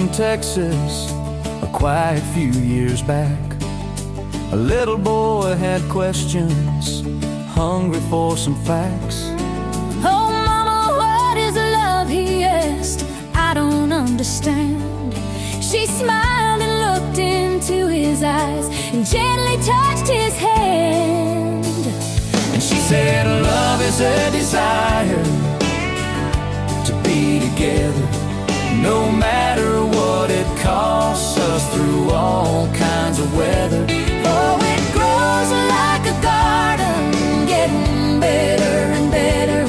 in Texas a quiet few years back. A little boy had questions, hungry for some facts. Oh, Mama, what is love? He asked. I don't understand. She smiled and looked into his eyes and gently touched his hand. And she said, love is a desire to be together, no matter what it costs us, through all kinds of weather. Oh, it grows like a garden, getting better and better.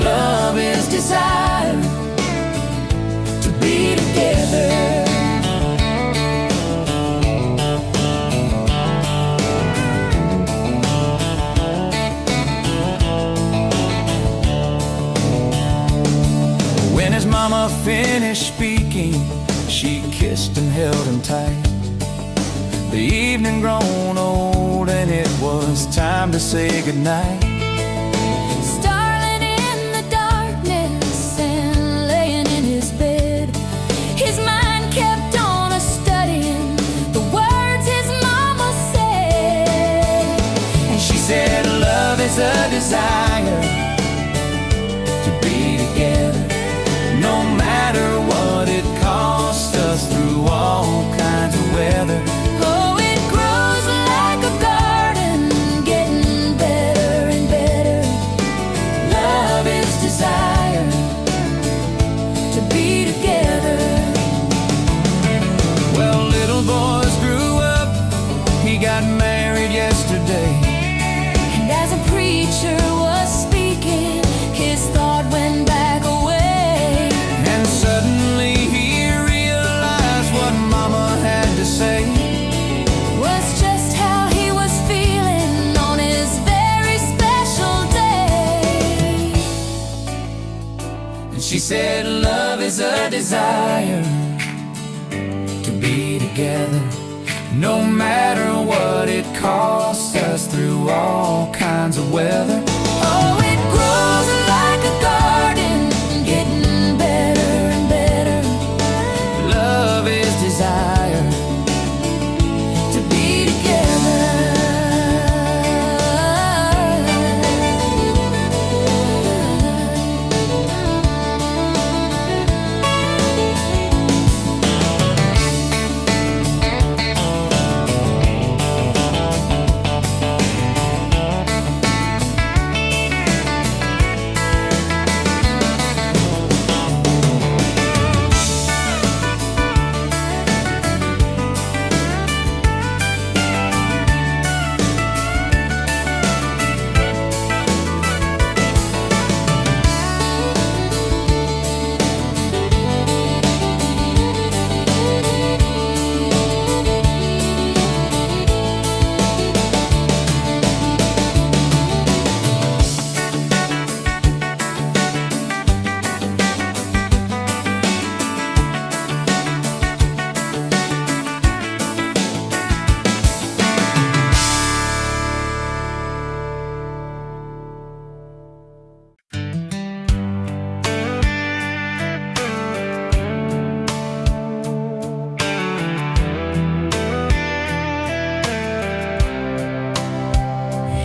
Love is desire to be together. When his mama finished speaking, she kissed and held him tight. The evening grown old and it was time to say goodnight. Starling in the darkness and laying in his bed, his mind kept on studying the words his mama said. And she said, love is a desire to be together, no matter what it costs us, through all kinds of weather. Oh, it grows like a garden, getting better and better. Love is desire To be together. Well, little boys grew up, he got married yesterday. And as a preacher was speaking, his thought went back away. And suddenly he realized what Mama had to say Was just how he was feeling on his very special day. And she said, love is a desire to be together, no matter what it costs us, through all kinds of weather. Oh, it grows like a garden, getting better and better. Love is desire To be together.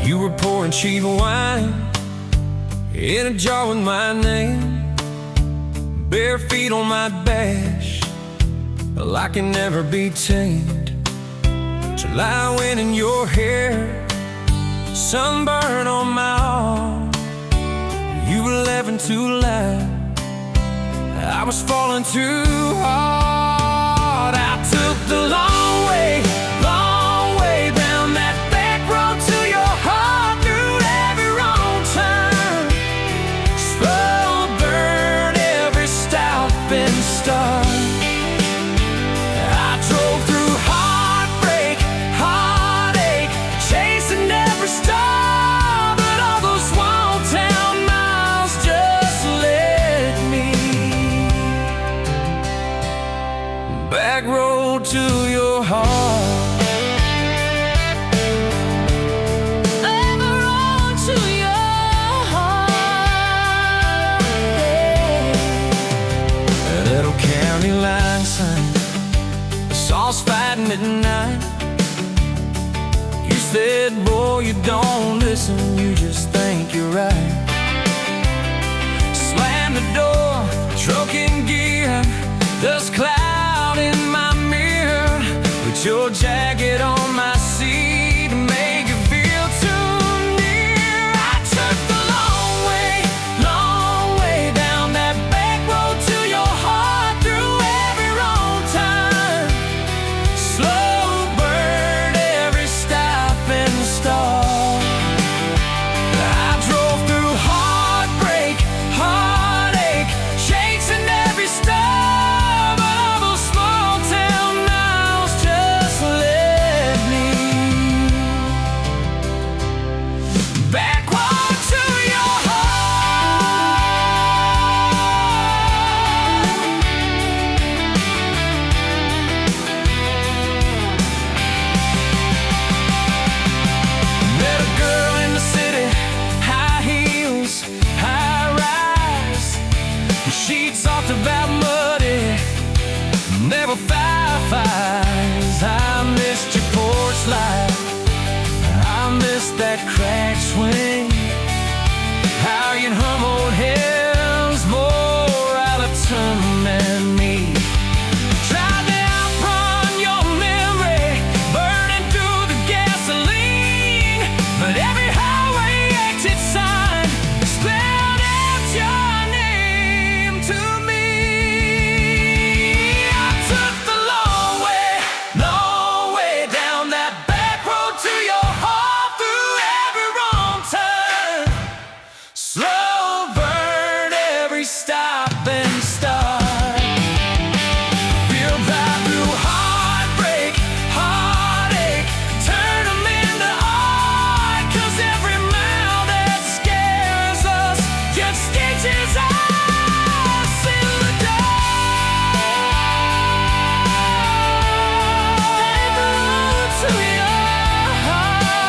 You were pouring cheap wine in a jar with my name, bare feet on my dash, I can never be tamed. July wind in your hair, sunburn on my arm. You were laughing too loud, I was falling too hard. I took the long way down that back road to your heart, through every wrong turn, slow burn every stop and start. I drove through heartbreak, heartache, chasing every star, but all those small town miles just led me back road to your heart. County line outlaws fighting at night. You said, boy, you don't listen, you just think you're right. Slam the door, truck in gear, dust cloud in my mirror. Put your jacket on my seat and make it feel too near. I took the long way down that back road to your heart, through every wrong turn, slow burn every stop and start. I drove through heartbreak, heartache, chasing every star, but all those small town miles just led me backward to your heart. Met a girl in the city, high heels, high rise. She talked about muddy, never fireflies. I missed your porch light, I missed that crack swing, how you'd hum old hymns more out of tune than me. Tried to outrun your memory, burning through the gasoline, but every highway exit sign spelled out your name to me. I took the long way down that back road to your heart, through every wrong turn, slow burn every stop and start. Feel right through heartbreak, heartache, turn them into art, 'cause every mile that scares us just stitches us in the dark. To your heart.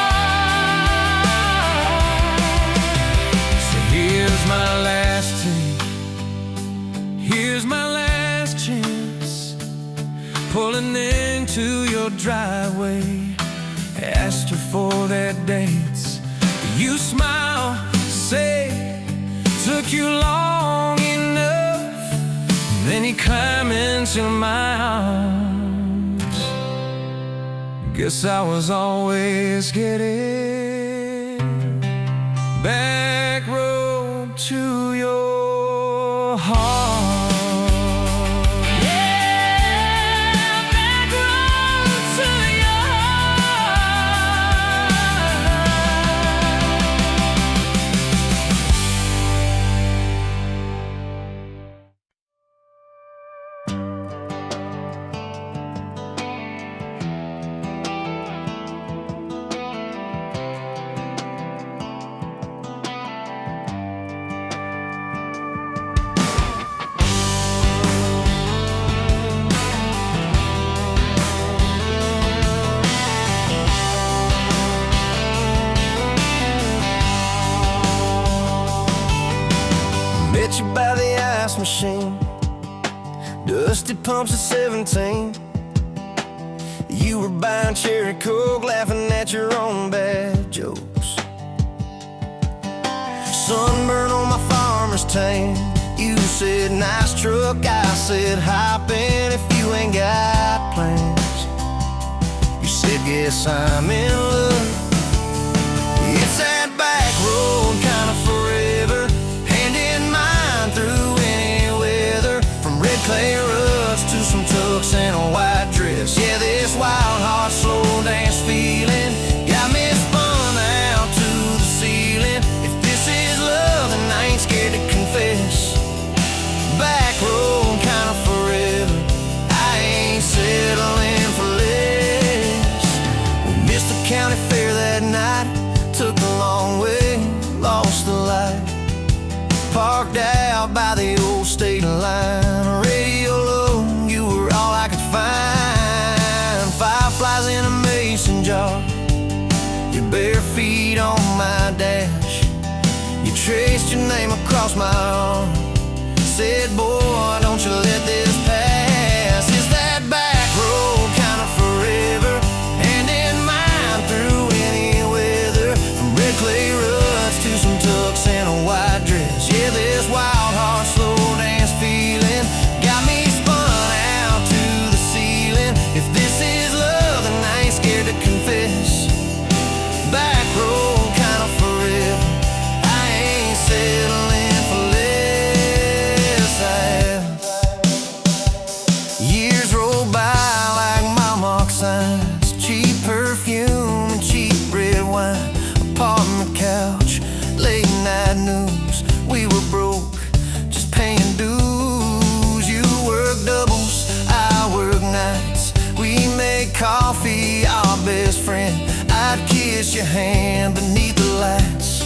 So here's my last take, here's my last chance, pulling into your driveway. Asked her for their dates, you smile, say, took you long enough. Then you climb into my arms. Guess I was always getting back road to your heart. Yeah, back road to your Met you by the ice machine, dusty pumps at 17. You were buying cherry coke, laughing at your own bad jokes. Sunburn on my farmer's tan, you said nice truck, I said hop in if you ain't got plans. You said guess I'm in love. It's that back road kind of forever, hand in mind through any weather, from red clay ruts to some tux and a white dress. Yeah, this wild heart slow dance feeling got me spun out to the ceiling. If this is love, then I ain't scared to confess. Back road kind of forever, I ain't settling for less. We missed the county fair that night, took the long way, lost the light. Parked out by the old state line, radio low, you were all I could find. Fireflies in a mason jar, your bare feet on my dash. You traced your name across my arm, said, boy, don't you let this pass. Is that back road kind of kiss your hand beneath the lights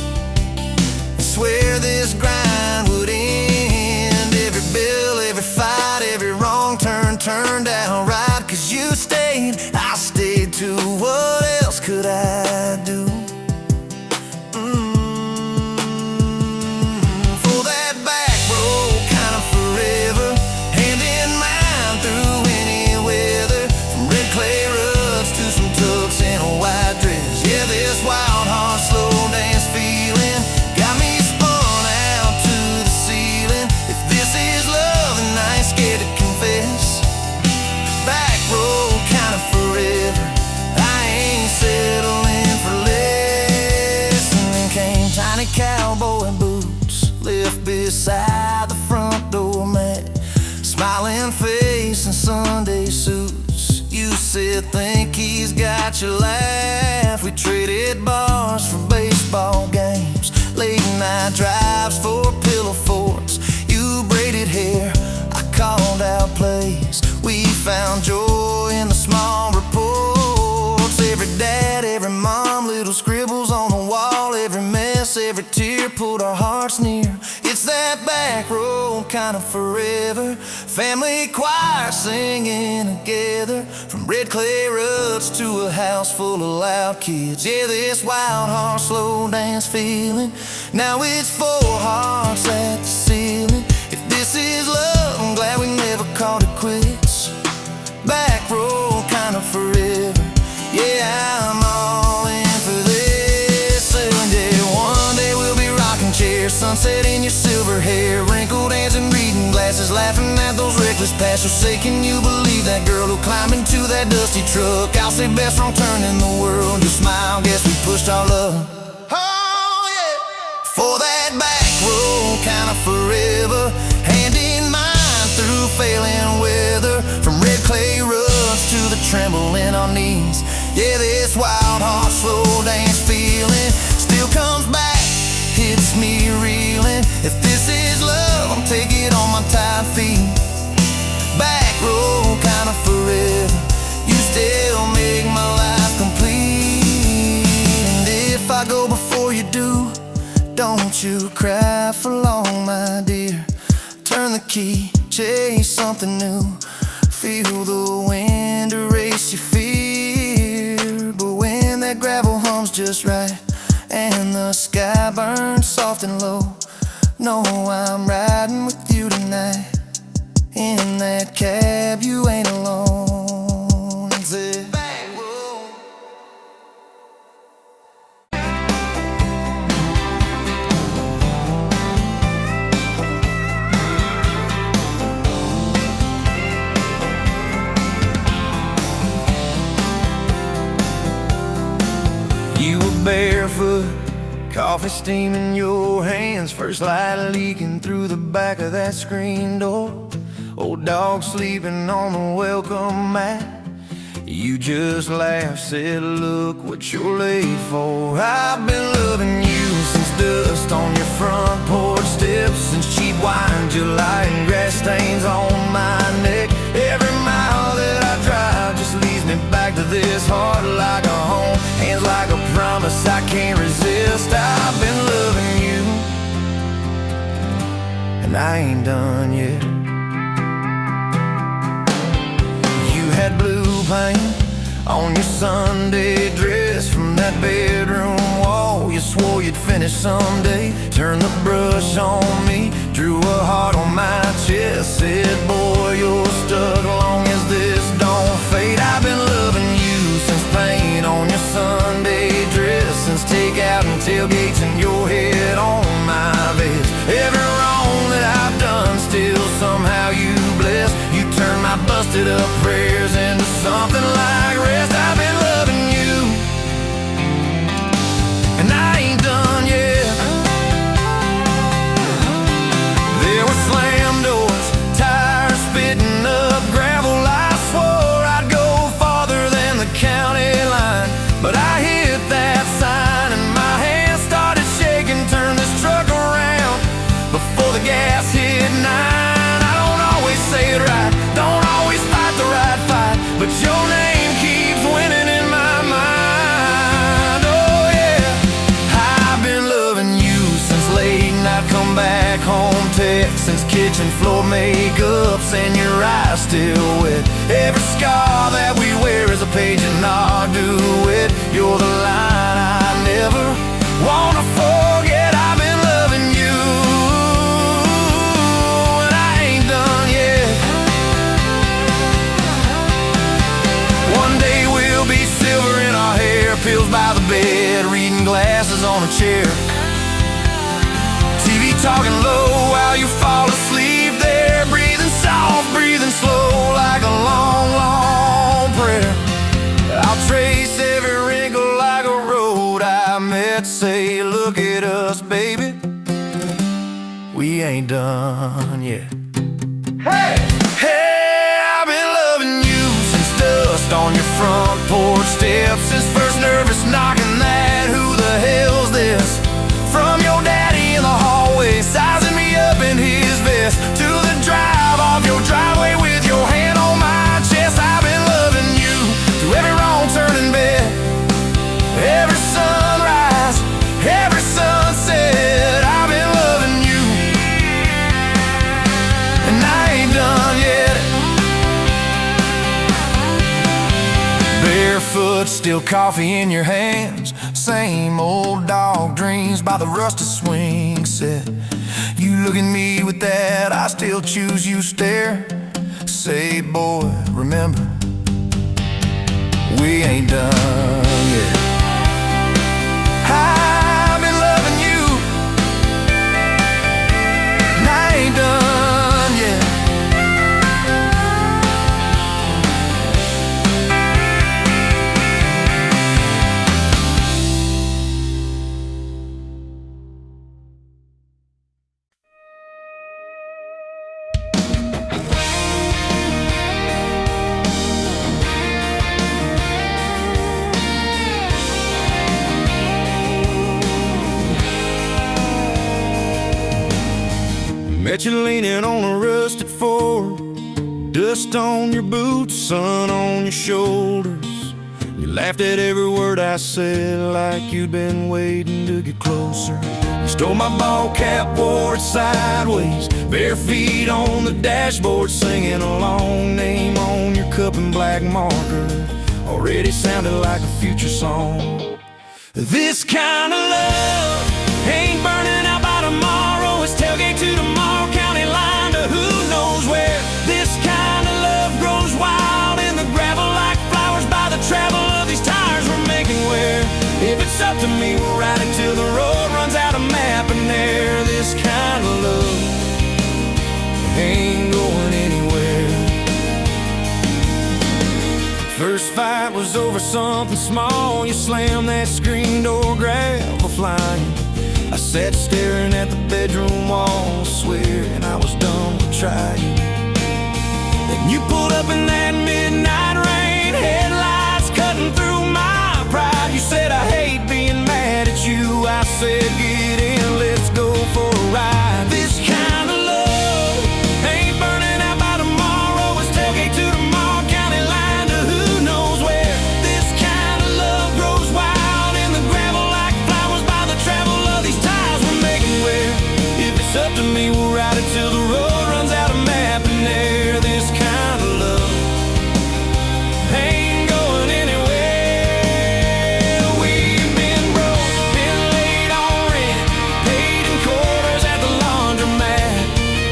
and swear this grind would end. Every bill, every fight, every wrong turn turned out right. Cause you stayed, I stayed too. What else could I do? For that back road kind of forever, hand in mine through any weather. From red clay rugs to some tux and a white dress. Yeah, this wild heart slow dance feeling got me spun out to the ceiling. If this is love, then I ain't scared to confess. Back road kind of forever, I ain't settling for less. And then came tiny cowboy boots, left beside the front door mat. Smiling face and Sunday suits. You said, think he's got your laugh. We traded bars for baseball games, late night drives for pillow forts. You braided hair, I called out plays. We found joy in the small reports. Every dad, every mom, little scribbles on the wall. Every mess, every tear pulled our hearts near. It's that back road kind of forever. Family choir singing together. From red clay ruts to a house full of loud kids. Yeah, this wild heart slow dance feeling. Now it's four hearts at the ceiling. If this is love, I'm glad we never called it quits. Back road kind of forever. Yeah, I'm all in for this. And yeah, one day we'll be rocking chairs, sunset in your silver hair, wrinkled hands and reading glasses, laughing at those reckless past. You'll say, can you believe that girl who climbed into that dusty truck? I'll say, best wrong turn in the world. You smile, guess we pushed our love. Oh yeah, for that back road kind of forever, hand in mine through failing weather. From red clay rugs to the tremble in our knees. Yeah, this wild heart slow dance feeling still comes back, hits me reeling. If this is love, I'm taking on my tired feet. Back road kind of forever, you still make my life complete. And if I go before you do, don't you cry for long, my dear. Turn the key, chase something new. Feel the wind erase your fear. But when that gravel hums just right and the sky burns soft and low, know I'm riding with you tonight. In that cab, you ain't alone. It's it. You were barefoot, coffee steam in your hands, first light leaking through the back of that screen door. Old dog sleeping on the welcome mat. You just laughed, said, look what you're late for. I've been loving you since dust on your front porch steps, since cheap wine, July, and grass stains on my neck. Every mile that I drive just leads me back to this heart like a home, hands like a promise I can't resist. I've been loving you, and I ain't done yet. You had blue paint on your Sunday dress from that bedroom wall. You swore you'd finish someday. Turned the brush on me, drew a heart on my chest, said, boy, you're stuck long as this don't fade. I've been loving you since paint on your Sunday dress, since takeout and tailgates and your head on my vest. Every wrong that I've done, still somehow you bless. You turn my busted up prayers into something like rest. I've been loving you, and I ain't done yet. There were slam doors, tires spitting up gravel. I swore I'd go farther than the county line, but I hit that sign and my hands started shaking. Turn this truck around before the gas hit 9. I don't always say it right, don't always fight the right fight, but your name keeps winning in my mind. Oh, ups and your eyes still wet. Every scar that we wear is a page in our duet. You're the line I never wanna forget. I've been loving you, and I ain't done yet. One day we'll be silver in our hair, pills by the bed, reading glasses on a chair. TV talking low while you fall asleep there, breathing soft, breathing slow like a long, long prayer. I'll trace every wrinkle like a road I met. Say, look at us, baby, we ain't done yet. Hey! Hey, I've been loving you since dust on your front porch steps, since first nervous knocking that who the hell's this? From your daddy in the hallway, sizing me up in his vest, to the drive off your driveway with your hand on my chest. I've been loving you through every wrong turn in bed, every sunrise, every sunset. I've been loving you, and I ain't done yet. Barefoot, still coffee in your hands, same old dog dreams by the rusted swing set. You look at me with that I still choose you stare. Say, boy, remember, we ain't done yet. I've been loving you, and I ain't done yet. Met you leaning on a rusted Ford, dust on your boots, sun on your shoulders. You laughed at every word I said like you'd been waiting to get closer. You stole my ball cap, wore it sideways, bare feet on the dashboard, singing a long name on your cup in black marker. Already sounded like a future song. This kind of love ain't burning out by tomorrow. It's tailgate to tomorrow, county line to who knows where. This kind of love grows wild in the gravel like flowers by the travel of these tires we're making wear. If it's up to me, we'll ride it till the road runs out of map and air. This kind of love ain't going anywhere. First fight was over something small. You slammed that screen door, gravel flying. I sat staring at the bedroom wall, swearing I was done with trying. Then you pulled up in that midnight rain, headlights cutting through my pride. You said, I hate being mad at you. I said, get in, let's go for a ride. This kind of love ain't burning out by tomorrow. It's tailgate to tomorrow, county line to who knows where. This kind of love grows wild in the gravel like flowers by the travel of these tires we're making wear. If it's up to me, we'll ride it till the road runs out of map and air. This kind of love ain't going anywhere. We've been broke, been late on rent, paid in quarters at the laundromat,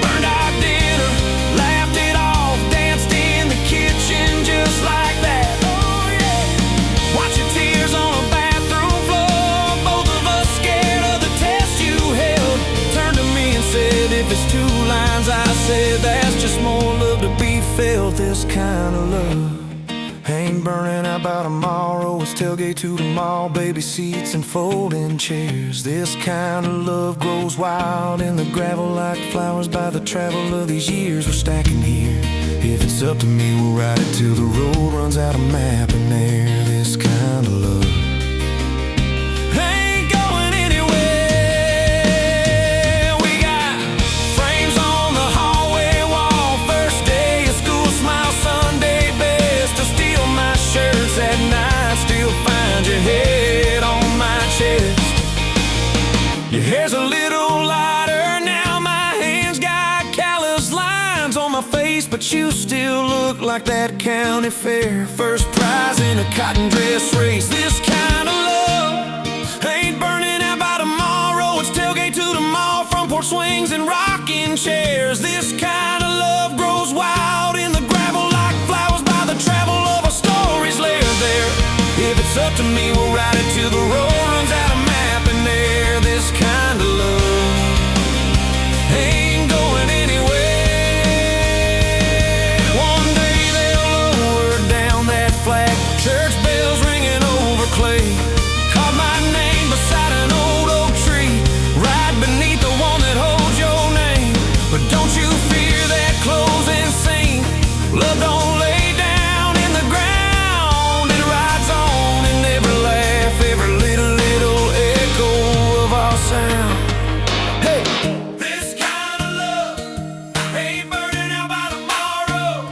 burned our dinner, laughed it off, danced in the kitchen just like that. Oh yeah, watch your tears on a bathroom floor, both of us scared of the test you held. Turned to me and said, if it's two lines, I said, that's just more love to be felt. This kind of love ain't burning out by tomorrow. It's tailgate to the mall, baby seats and folding chairs. This kind of love grows wild in the gravel like flowers by the travel of these years we're stacking here. If it's up to me, we'll ride it till the road runs out of map and air. This kind of love ain't going anywhere. We got frames on the hallway wall, first day of school, smile Sunday best. To steal my shirts at night, still find your head on my chest. Your hair's a little lighter now, my hands got callous lines on my face. face, but you still look like that county fair. First prize in a cotton dress race. This kind of love ain't burning out by tomorrow. It's tailgate to the mall, front porch swings and rocking chairs. This kind of love grows wild in the gravel like flowers by the travel of a story's lair there. If it's up to me, we'll ride it till the road runs out of map and air. This kind of love ain't going anywhere. One day they'll lower down that flag, church bells ringing over clay. Carve my name beside an old oak tree, right beneath the one that holds your name. But don't you fear that closing scene. Love don't lay down in the ground. It rides on in every laugh, every little echo of our sound. Hey, this kind of love ain't burning out by tomorrow.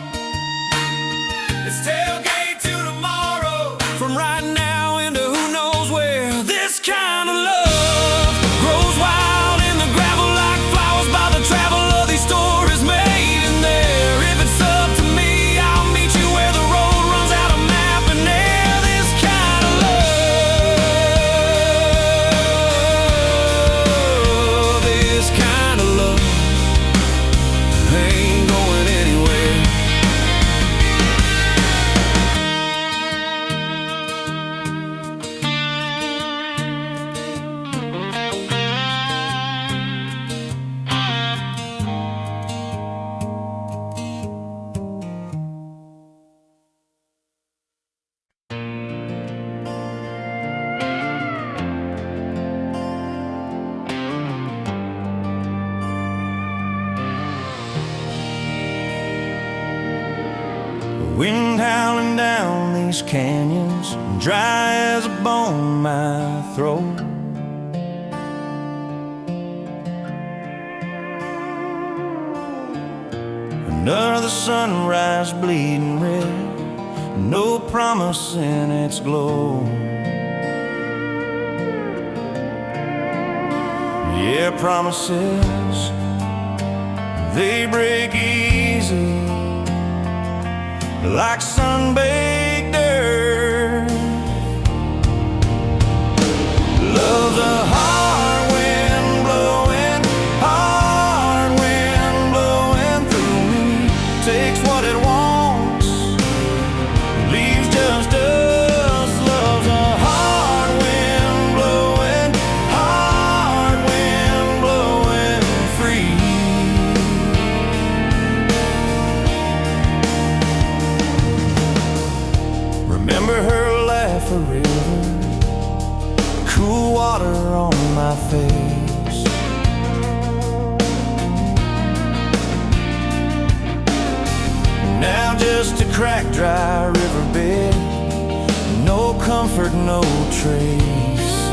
It's tailgate to tomorrow, from right now into who knows where. This kind of love grows wild in the gravel like flowers by the travel of these stories made in there. If it's up to me, I'll meet you where the road runs out of map and air. This kind of love, this kind of love ain't going anywhere. Wind howling down these canyons, dry as a bone my throat. Another sunrise bleeding red, no promise in its glow. Yeah, promises, they break easy like sun-baked earth. Love's a hard wind blowing through me. Takes what it wants, leaves just dust. Love's a hard wind blowing free. Remember her laugh, a river, cool water on my face. Now just a cracked, dry riverbed, no comfort, no trace.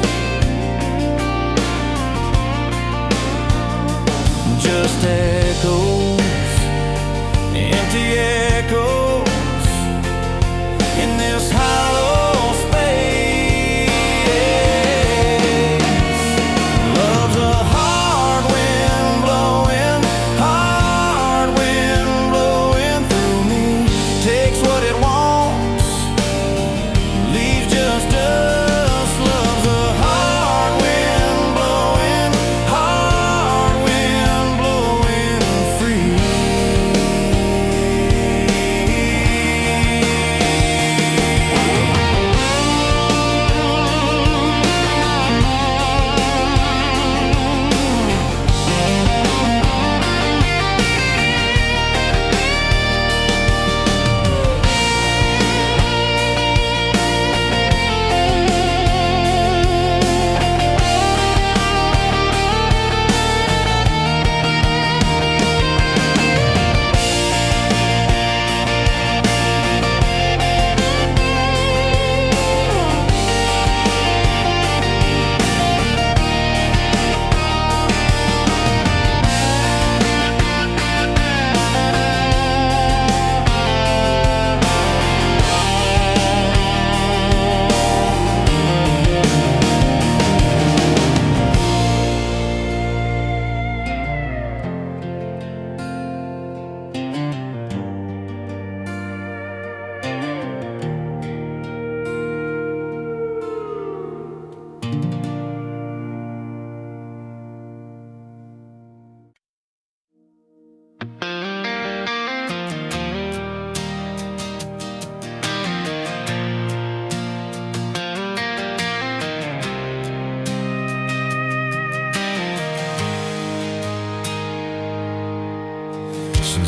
Just echoes, empty echoes in this hollow space. Love's a hard wind blowing through me. Takes what it wants, leaves just dust. Love's a hard wind blowing free.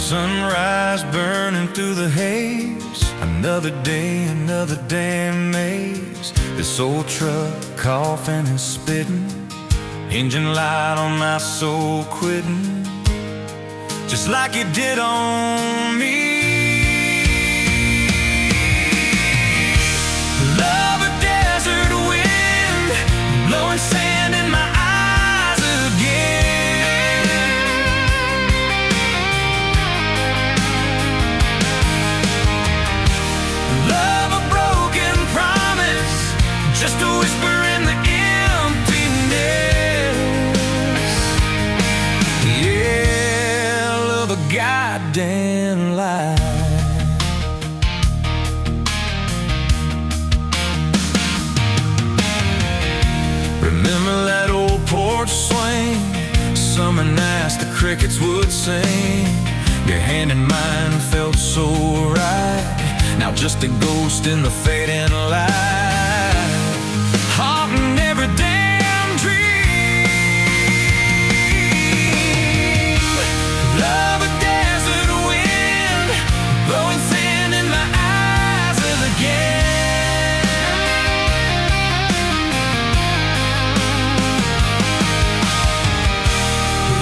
Sunrise burning through the haze. Another day, another damn maze. This old truck coughing and spitting. Engine light on my soul quitting, just like it did on me. Love a desert wind, blowing sand in my eyes again. Love a broken promise, just a whisper in the emptiness. Yeah, love a goddamn lie. Remember that old porch swing? Summer nights the crickets would sing. Your hand in mine felt so right. Now just a ghost in the fading light, haunting every damn dream. Love a desert wind, blowing sand in my eyes again.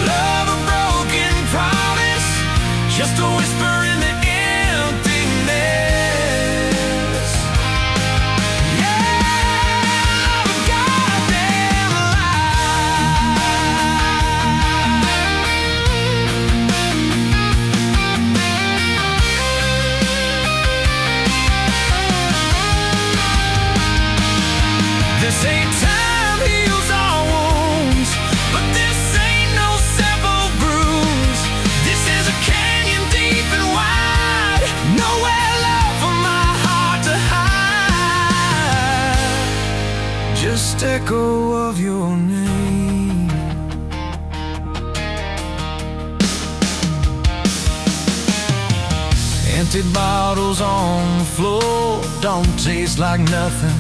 Love a broken promise, just a whisper in the emptiness. Yeah, love a goddamn lie. This ain't time heals all wounds, but this ain't no simple bruise. This is a canyon deep and wide, nowhere left for my heart to hide. Just echo of your name. Empty bottles on the floor don't taste like nothing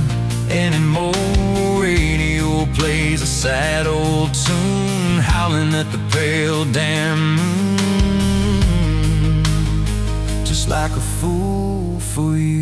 anymore. Radio plays a sad old tune, howling at the pale damn moon, just like a fool for you.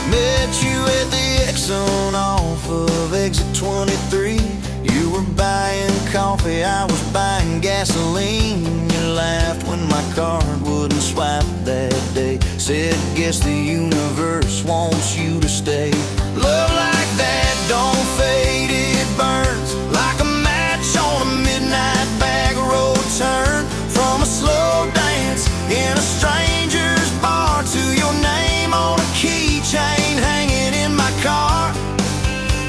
Met you at the Exxon off of exit 23. You were buying coffee, I was buying gasoline. You laughed when my card wouldn't swipe that day. Said, guess the universe wants you to stay. Love like that don't fade, it burns like a match on a midnight back road turn. From a slow dance in a stranger's bar to your name on a keychain hanging in my car.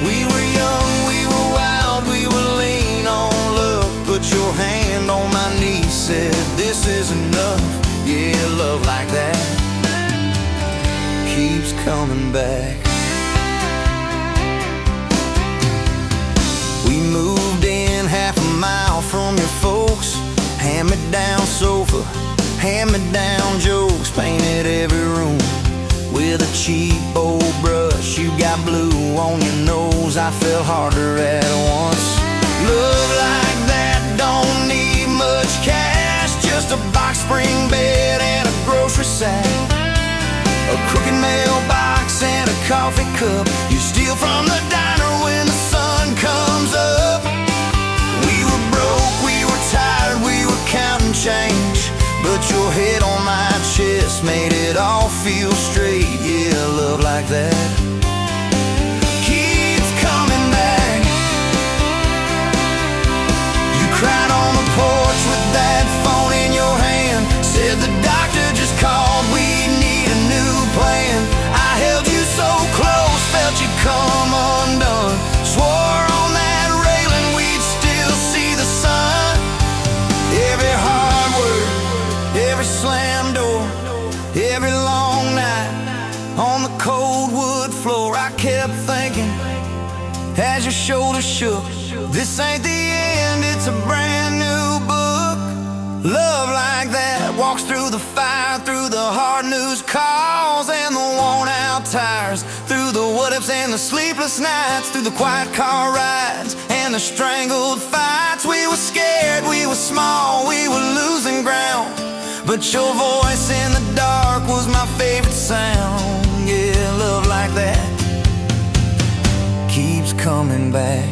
We were young, we were wild, we were lean on love. Put your hand on my knee, said this is enough. Yeah, love like that keeps coming back. We moved in half a mile from your folks. Hand-me-down sofa, hand-me-down jokes. Painted every room with a cheap old brush. You got blue on your nose, I fell harder at once. Love like that don't need much cash, just a box spring bed and a grocery sack, a crooked mailbox and a coffee cup. You steal from the diner when the sun comes up. We were broke, we were tired, we were counting change, but your head on my chest made it all feel straight. Yeah, love like that keeps coming back. You cried on the porch with that phone in your hand. Said the doctor just called, we need a new plan. I held you so close, felt you come undone. Swore on that railing we'd still see the sun. Every hard word, every slam door, every long night on the cold wood floor, I kept thinking as your shoulders shook, This ain't the end, it's a brand new book. Love like that walks through the fire, through the hard news calls and the worn out tires, through the what ifs and the sleepless nights, through the quiet car rides and the strangled fights. We were scared, we were small, we were losing ground, but your voice in the dark was my favorite sound. Yeah, love like that keeps coming back.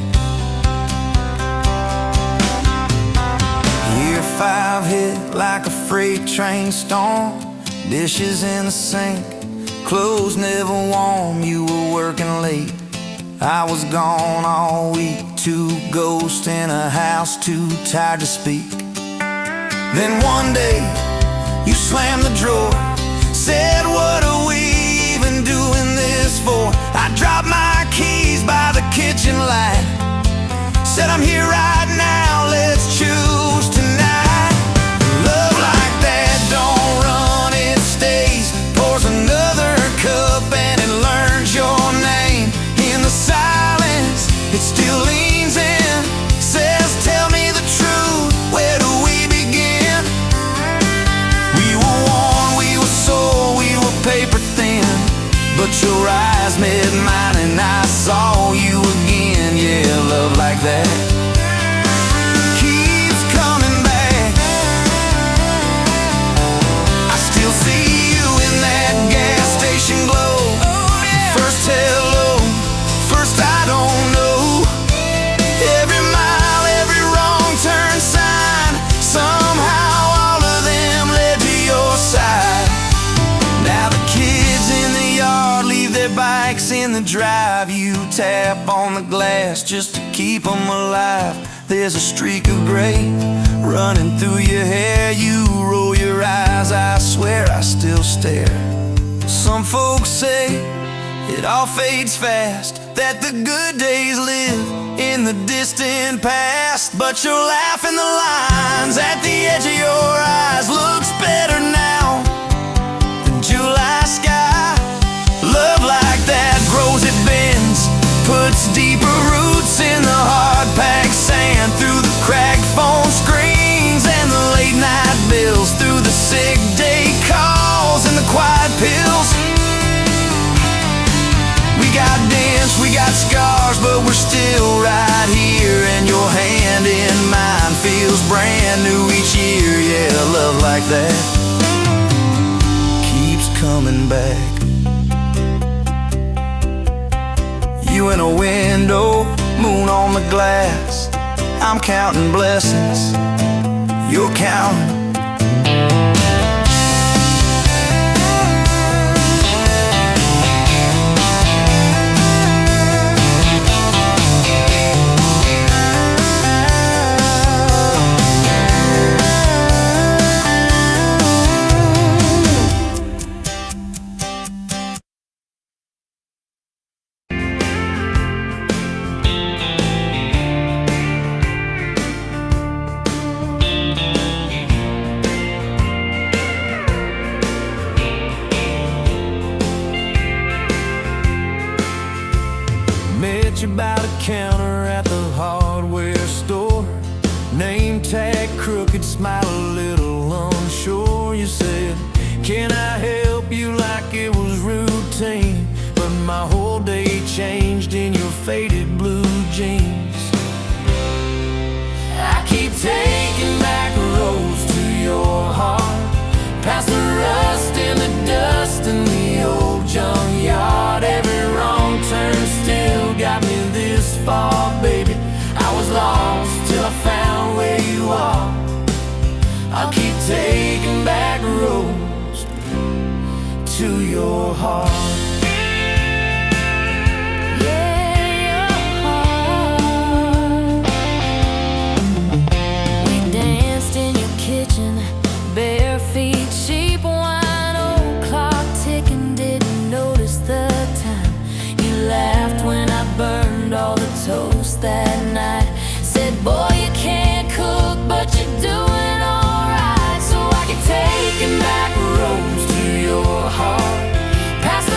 Year 5 hit like a freight train storm. Dishes in the sink, clothes never warm. You were working late, I was gone all week. 2 ghosts in a house, too tired to speak. Then one day, you slammed the drawer, said, what are we even doing this for? I dropped my keys by the kitchen light, said, I'm here right now, let's choose tonight. Love like that don't run, it stays. Pours another cup and it learns your name. In the silence, it still leans in, says, tell me the truth, where do we begin? We were worn, we were sore, we were paper thin, but your eyes met mine and I saw you again. Yeah, love like that keeps coming back. I still see you in that gas station glow. First hello, first I don't know. Every mile, every wrong turn sign, somehow all of them led to your side. Now the kids in the yard leave their bikes in the drive. You tap on the glass just to keep them alive. There's a streak of gray running through your hair. You roll your eyes, I swear I still stare. Some folks say it all fades fast, that the good days live in the distant past. But your laugh and the lines at the edge of your eyes looks better now than July sky. Love like that grows, it bends, puts deeper roots in the hard-packed sand, through the cracked phone screens and the late-night bills, through the sick day calls and the quiet pills. We got dents, we got scars, but we're still right here, and your hand in mine feels brand new each year. Yeah, love like that keeps coming back. You in a window, moon on the glass. I'm counting blessings, you're counting. By the counter at the hardware store, name tag crooked, smile a little unsure. You said, can I help you, like it was routine, but my whole day changed in your faded blue jeans. I keep taking back roads to your heart, past the rust and the dust in the old junkyard. Every wrong turn still got me this far, baby. I was lost till I found where you are. I'll keep taking back roads to your heart. Bare feet, cheap wine, old clock ticking, didn't notice the time. You laughed when I burned all the toast that night. Said, boy, you can't cook, but you're doing alright. So I keep taking back roads to your heart, past the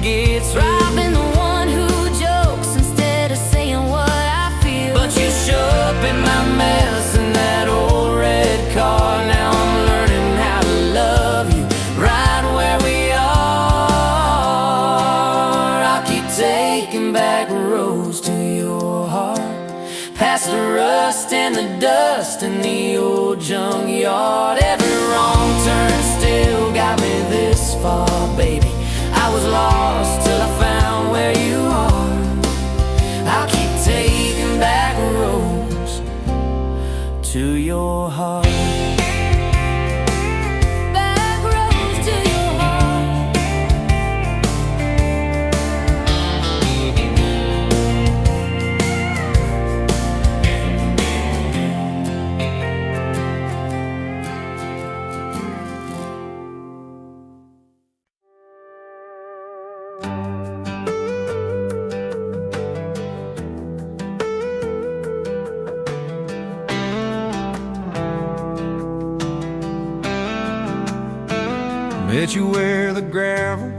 gets through. I've been the one who jokes instead of saying what I feel. But you show up in my mess in that old red car. Now I'm learning how to love you right where we are. I'll keep taking back roads to your heart, past the rust and the dust in the old junkyard. Every wrong turn still got me this far, baby. I was lost till I found where you are. I'll keep taking back roads to your heart. Back roads to your heart. Met you where the gravel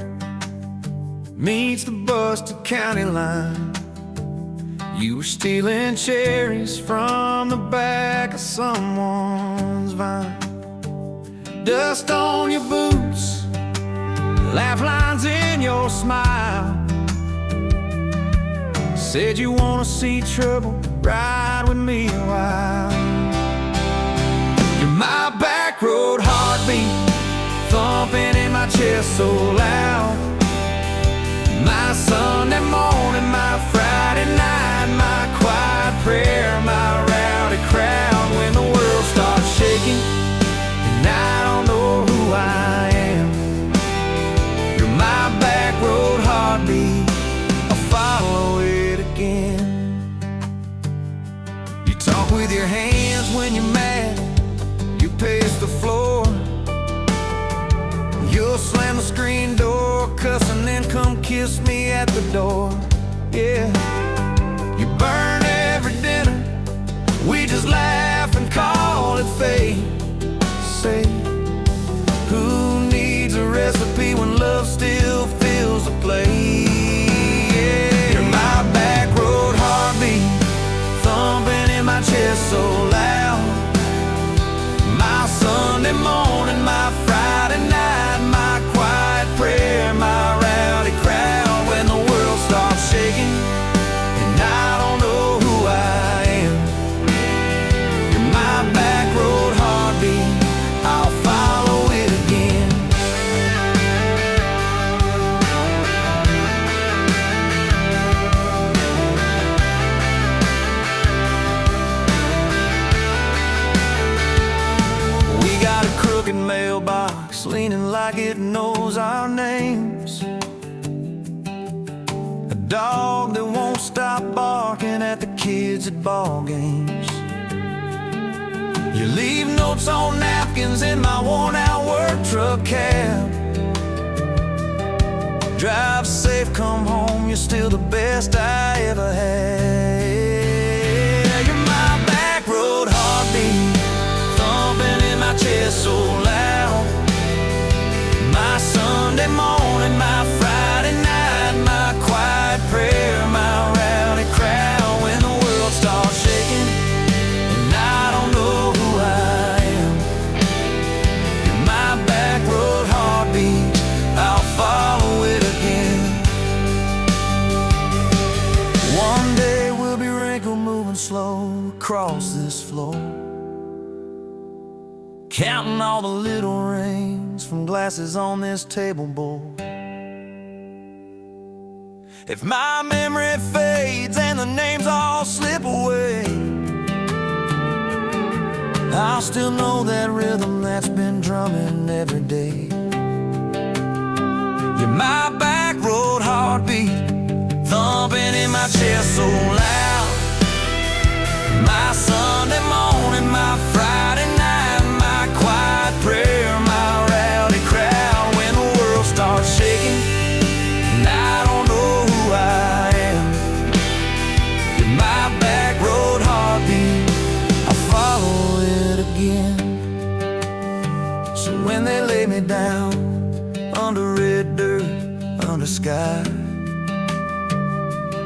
meets the busted county line. You were stealing cherries from the back of someone's vine. Dust on your boots, laugh lines in your smile. Said you wanna see trouble, ride with me a while. You're my back road heartbeat, thumping in my chest so loud. My Sunday morning, my Friday night, my quiet prayer, my rowdy crowd. When the world starts shaking and I don't know who I am, you're my back road heartbeat, I'll follow it again. You talk with your hands when you're mad, you pace the floor. You'll slam the screen door, cuss, and then come kiss me at the door. Yeah, you burn every dinner, we just laugh and call it fate. Say, who needs a recipe when love still fills the plate? Yeah, you're my back road heartbeat, thumping in my chest so loud. My Sunday morning, my Friday night, my quiet prayer, my rowdy crowd. When the world starts shaking and I don't know who I am, you're my back road heartbeat, I'll follow it again. We got a crooked mailbox leaning like it knows our names, a dog that won't stop barking at the kids at ball games. You leave notes on napkins in my worn-out work truck cab. Drive safe, come home, you're still the best I ever had. You're my back road heartbeat, thumping in my chest so loud. My Sunday morning, my Friday night, my quiet prayer, my rowdy crowd. When the world starts shaking and I don't know who I am, you're my back road heartbeat, I'll follow it again. One day we'll be wrinkled, moving slow across this floor, counting all the little rings from glasses on this table board. If my memory fades and the names all slip away, I'll still know that rhythm that's been drumming every day. You're my back road heartbeat, thumping in my chest so loud. My Sunday morning, my Friday night, my quiet prayer, my rowdy crowd. When the world starts shaking and I don't know who I am, you're my back road heartbeat, I'll follow it again. So when they lay me down under red dirt, sky.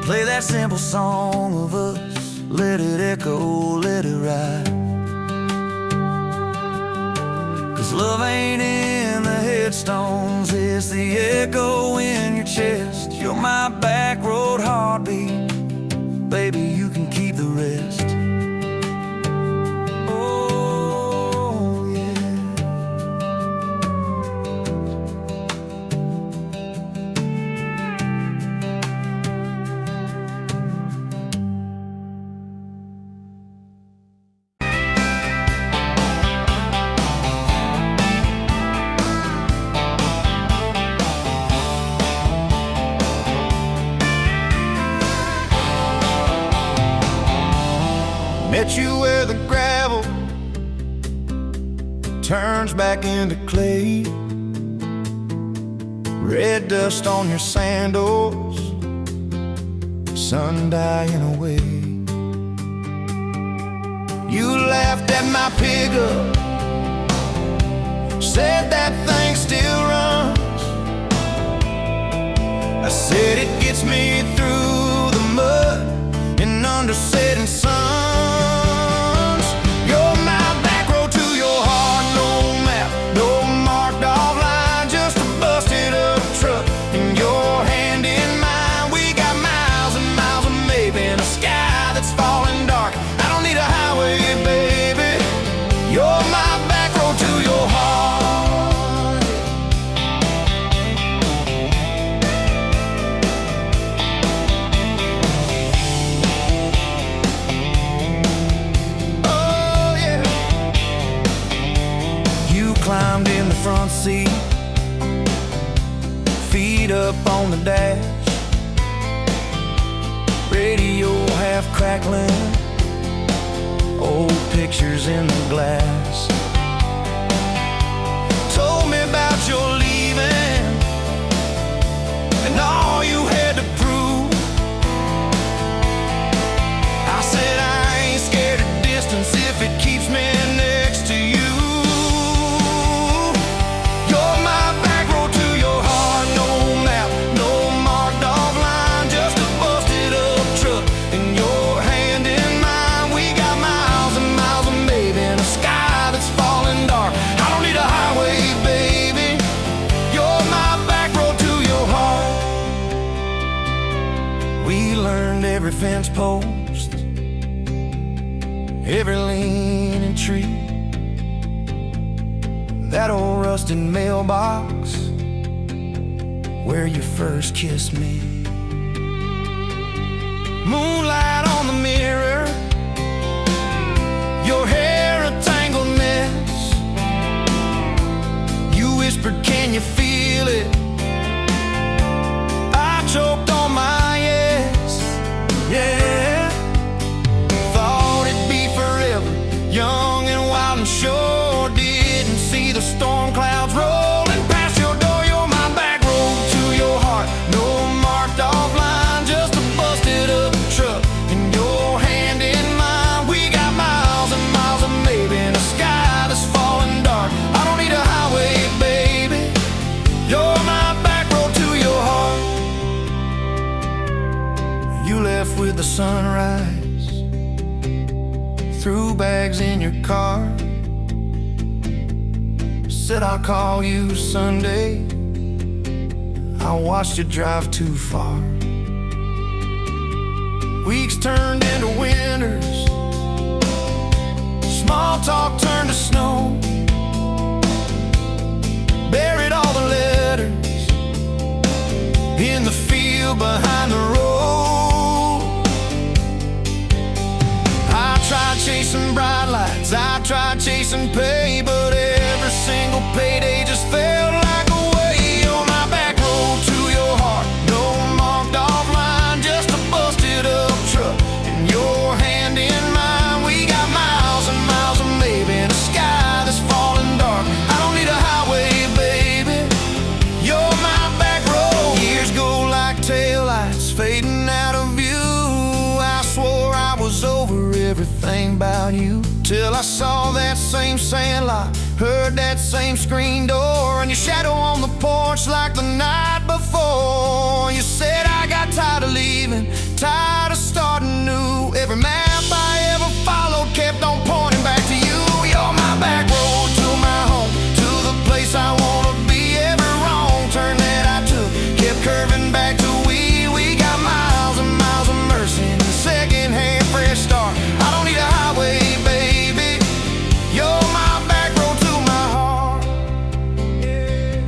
Play that simple song of us, let it echo, let it ride. 'Cause love ain't in the headstones, it's the echo in your chest. You're my back road heartbeat, baby, you can keep the rest. Oh, yeah. Met you where the gravel turns back into clay. Red dust on your sandals, sun dying away. You laughed at my pickup, said that thing still runs. I said it gets me through the mud and under setting sun. Climbed in the front seat, feet up on the dash, radio half crackling, old pictures in the glass. Told me about your leaving and all you had to prove. I said I ain't scared of distance if it keeps me next to you. Every fence post, every leaning tree, that old rusted mailbox where you first kissed me. Moonlight on the mirror, your hair a tangled mess. You whispered, can you feel it? I choked on my yeah, thought it'd be forever, young and wild and sure didn't see the storm clouds rolling past your door. You're my back road to your heart, no marked off line, just a busted up truck and your hand in mine. We got miles and miles of maybe in a sky that's falling dark. I don't need a highway, baby, you're my back road to your heart. You left with the sunrise, threw bags in your car, said I'll call you Sunday. I watched you drive too far. Weeks turned into winters, small talk turned to snow. Buried all the letters in the field behind the road. I tried chasing bright lights, I tried chasing pay, but every single payday just felt like a way. On my back road to your heart, no marked off line, just a busted up truck and your hand in mine. We got miles and miles of maybe in a sky that's falling dark. I don't need a highway, baby, you're my back road. Years go like taillights fading out of view. I swore I was over everything about you, till I saw that same sandlot Heard that same screen door and your shadow on the porch like the night before. You said I got tired of leaving, tired of starting new. Every map I ever followed kept on pointing back to you. You're my back road to my home, to the place I wanna be. Every wrong turn that I took kept curving back to we got miles and miles of mercy and a second-hand fresh start. I don't need a highway, baby. You're my back road to my heart. Yeah.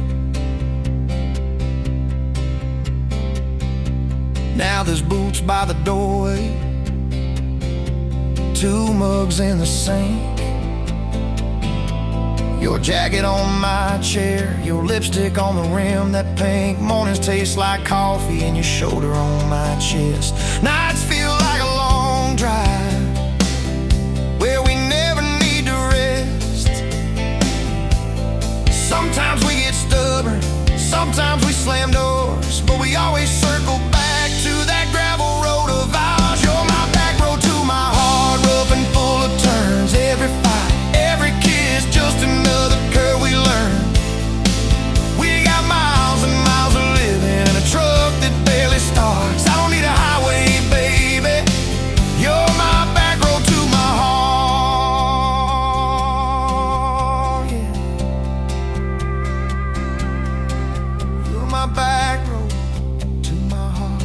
Now there's boots by the doorway, 2 mugs in the sink, your jacket on my chair, your lipstick on the rim, that pink. Mornings taste like coffee and your shoulder on my chest. Nights feel like a long drive where we never need to rest. Sometimes we get stubborn, sometimes we slam doors, but we always circle back to that gravel road of ours. You're my back road to my heart, rough and full of turns. Every fight, every kiss, just another curve we learn. We got miles and miles of living in a truck that barely starts. I don't need a highway, baby. You're my back road to my heart. Yeah. You're my back road to my heart.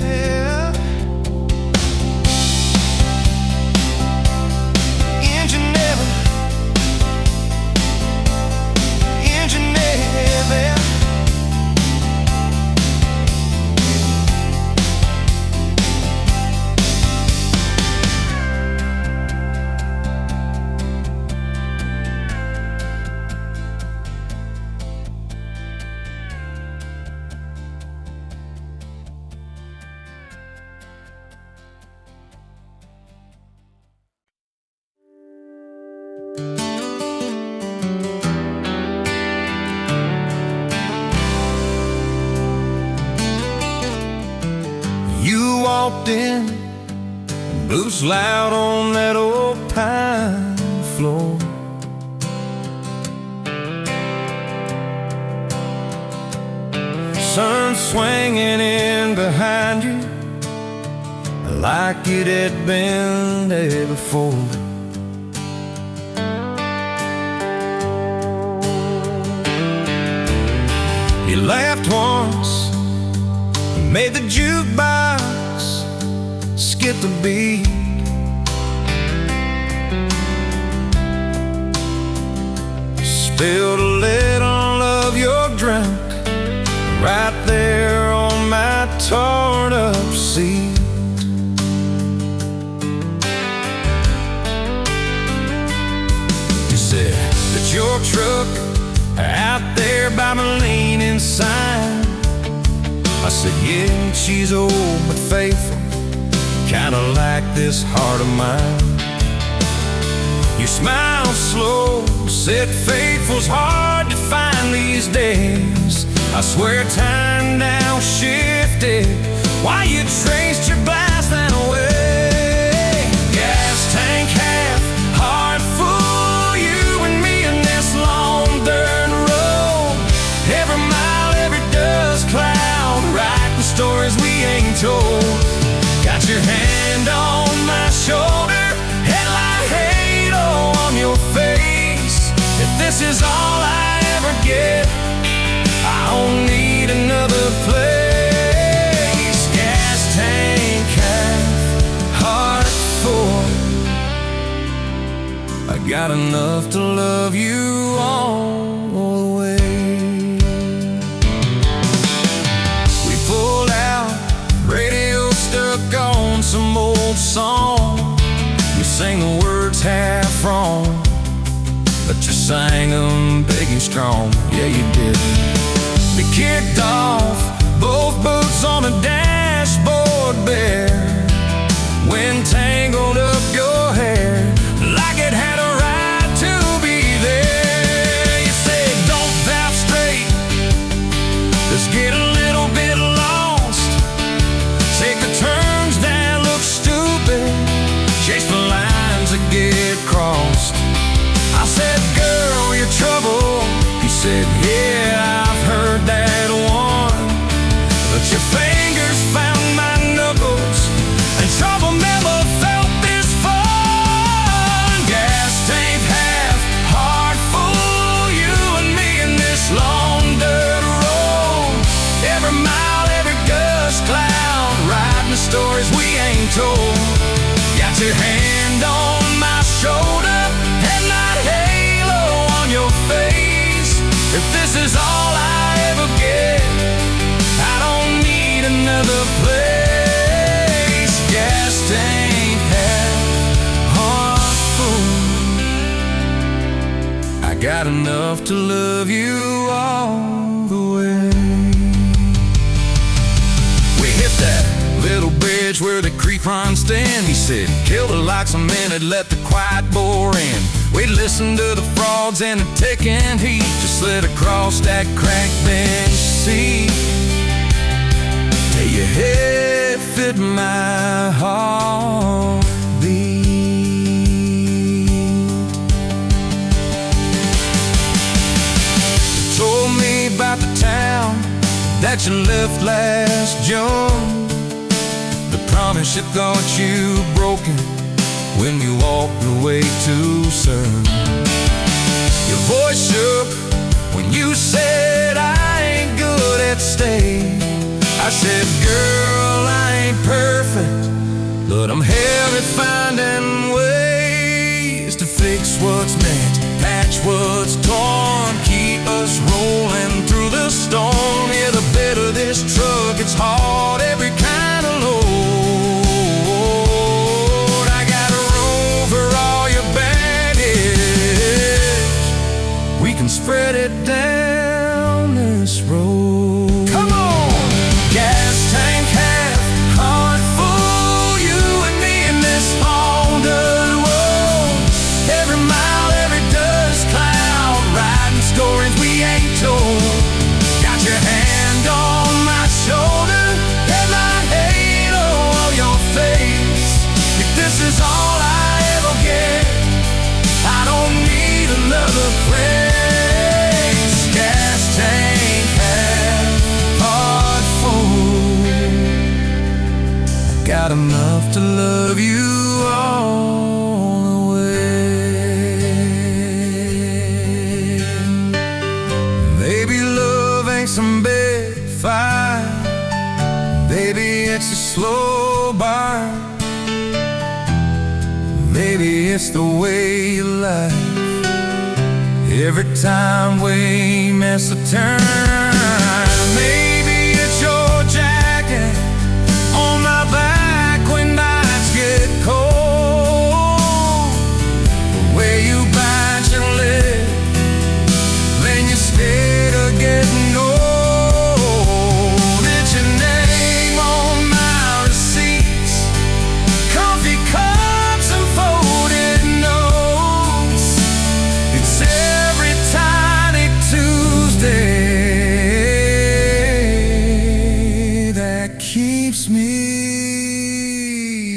Yeah. Engine never, engine never. You walked in, boots loud on that old pine floor. Sun swinging in behind you like it had been there before. You laughed once, made the jukebox skip the beat. Spilled a little of your drink right there on my torn up seat. You said that your truck out there by my leaning sign. I said, yeah, she's old but faithful, kinda like this heart of mine. You smiled slow, said faithful's hard to find these days. I swear time now shifted while you traced your blast that away. Gas tank half, heart full, you and me in this long dirt road. Every mile, every dust cloud, writing stories we ain't told. Got your hand on my shoulder, headlight halo on your face. If this is all I ever get, I don't need another place. Gas tank half, heart full. I got enough to love you all the way. We pulled out, radio stuck on some old song. You sang the words half wrong, but you sang them big and strong. Yeah, you did. We kicked off, both boots on the dashboard bare. Wind tangled up your hair like it had a right to be there. You said, don't drive straight, let's get a little bit lost. Take the turns that look stupid, chase the lines that get is all I ever get. I don't need another place. Gas tank half heart full. I got enough to love you all the way. We hit that little bridge where the creek runs in. He said, kill the lights a minute, let the quiet bore in. We'd listen to the frogs and the ticking heat, just slid across that cracked bench seat till your head fit my heartbeat. You told me about the town that you left last June, the promise you thought you broken when you walked away too soon. Your voice shook when you said I ain't good at staying. I said, girl, I ain't perfect, but I'm hell at finding ways to fix what's meant, patch what's torn, keep us rolling through the storm. Yeah, the bed of this truck, it's hard, every kind of load. Spread it down this road. Come on! Gas tank half heart full, you and me in this Honda world. Every mile, every dust cloud, riding stories we ain't told. Got your hand on my shoulder and my halo on your face. If this is all I ever get, I don't need another friend. Got enough to love you all the way. Maybe love ain't some big fight, maybe it's a slow burn, maybe it's the way you lie. Every time we miss a turn, maybe it's your jacket on my back when nights get cold. Where you bite your lip, then you scared of getting old. It's your name on my receipts, coffee cups and folded notes. It's every tiny Tuesday that keeps me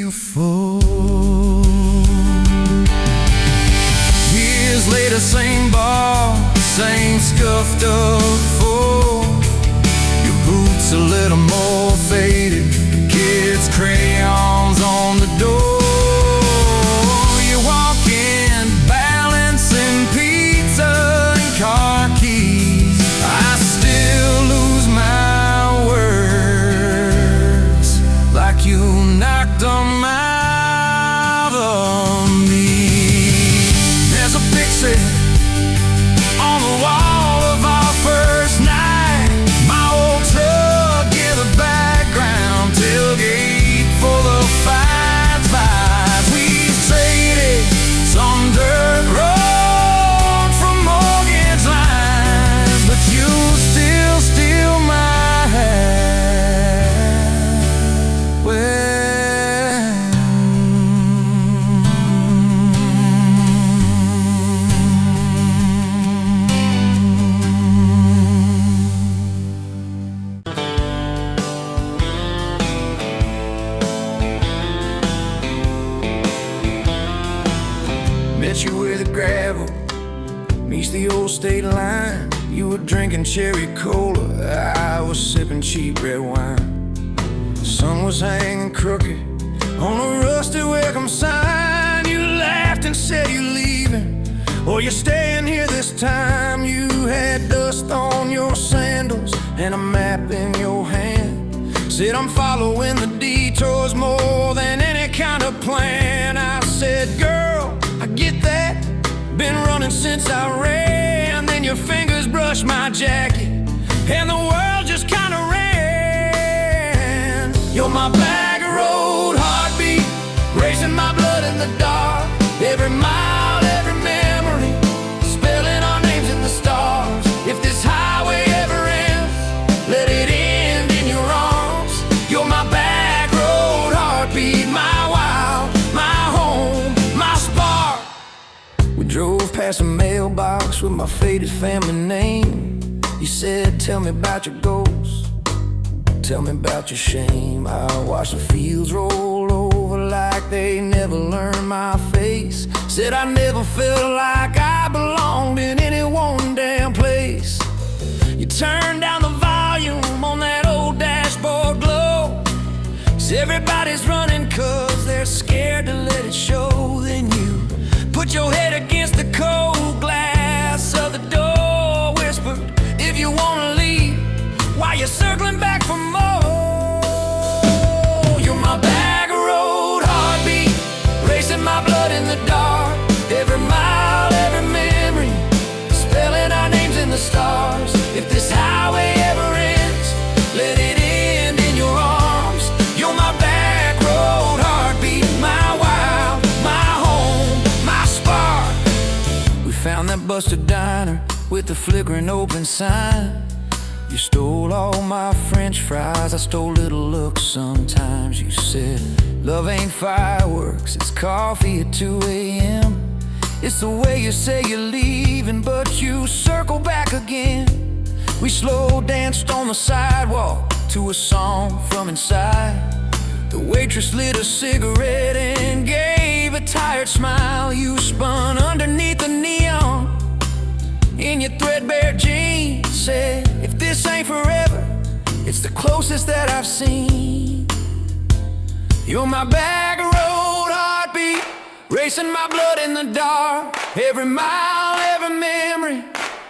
afloat. Years later, same bar, same scuffed up floor. Your boots a little more faded, kids' crayons on the door. You walk in, balancing pizza and car keys. I still lose my words like you knocked them out of me. There's a picture on the wall of our first night. My old truck in the background, tailgate full of fights, vibes. We traded some dirt road for mortgage lines, but you still steal my heart. Well, met you where the gravel meets the old state line. You were drinking cherry cola, I was sipping cheap red wine. The sun was hanging crooked on a rusty welcome sign. You laughed and said you're leaving, or you're staying here this time. You had dust on your sandals and a map in your hand. Said I'm following the detours more than any kind of plan. I said, girl, I get that, been running since I ran. Then your fingers brushed my jacket and the world just kinda ran. You're my backroad heartbeat, racing my blood in the dark. Every mile, every memory, spelling our names in the stars. If this highway ever ends, let it end in your arms. You're my backroad heartbeat, my wild, my home, my spark. We drove past a mailbox with my faded family name. You said, tell me about your goals, tell me about your shame. I watched the fields roll over like they never learned my face. Said I never felt like I belonged in any one damn place. You turned down the volume on that old dashboard glow. 'Cause everybody's running 'cause they're scared to let it show. Then you put your head against the cold glass of the door, whispered, if you wanna leave, while you're circling back for more. You're my backroad heartbeat, racing my blood in the dark. Every mile, every memory, spelling our names in the stars. If this highway ever ends, let it end in your arms. You're my backroad heartbeat, my wild, my home, my spark. We found that busted diner with the flickering open sign. You stole all my French fries, I stole little looks sometimes. You said, love ain't fireworks, it's coffee at 2 a.m. It's the way you say you're leaving, but you circle back again. We slow danced on the sidewalk to a song from inside. The waitress lit a cigarette and gave a tired smile. You spun underneath the neon in your threadbare jeans. Said, if this ain't forever, it's the closest that I've seen. You're my backroad heartbeat, racing my blood in the dark. Every mile, every memory,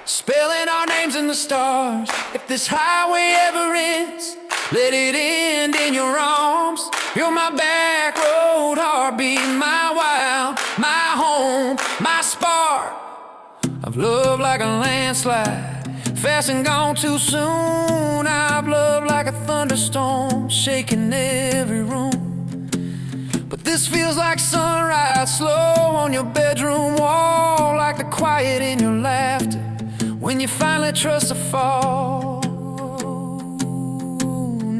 spelling our names in the stars. If this highway ever ends, let it end in your arms. You're my backroad heartbeat, my wild, my home, my spark. I've loved like a landslide, fast and gone too soon. I've loved like a thunderstorm, shaking every room. But this feels like sunrise, slow on your bedroom wall, like the quiet in your laughter when you finally trust a fall.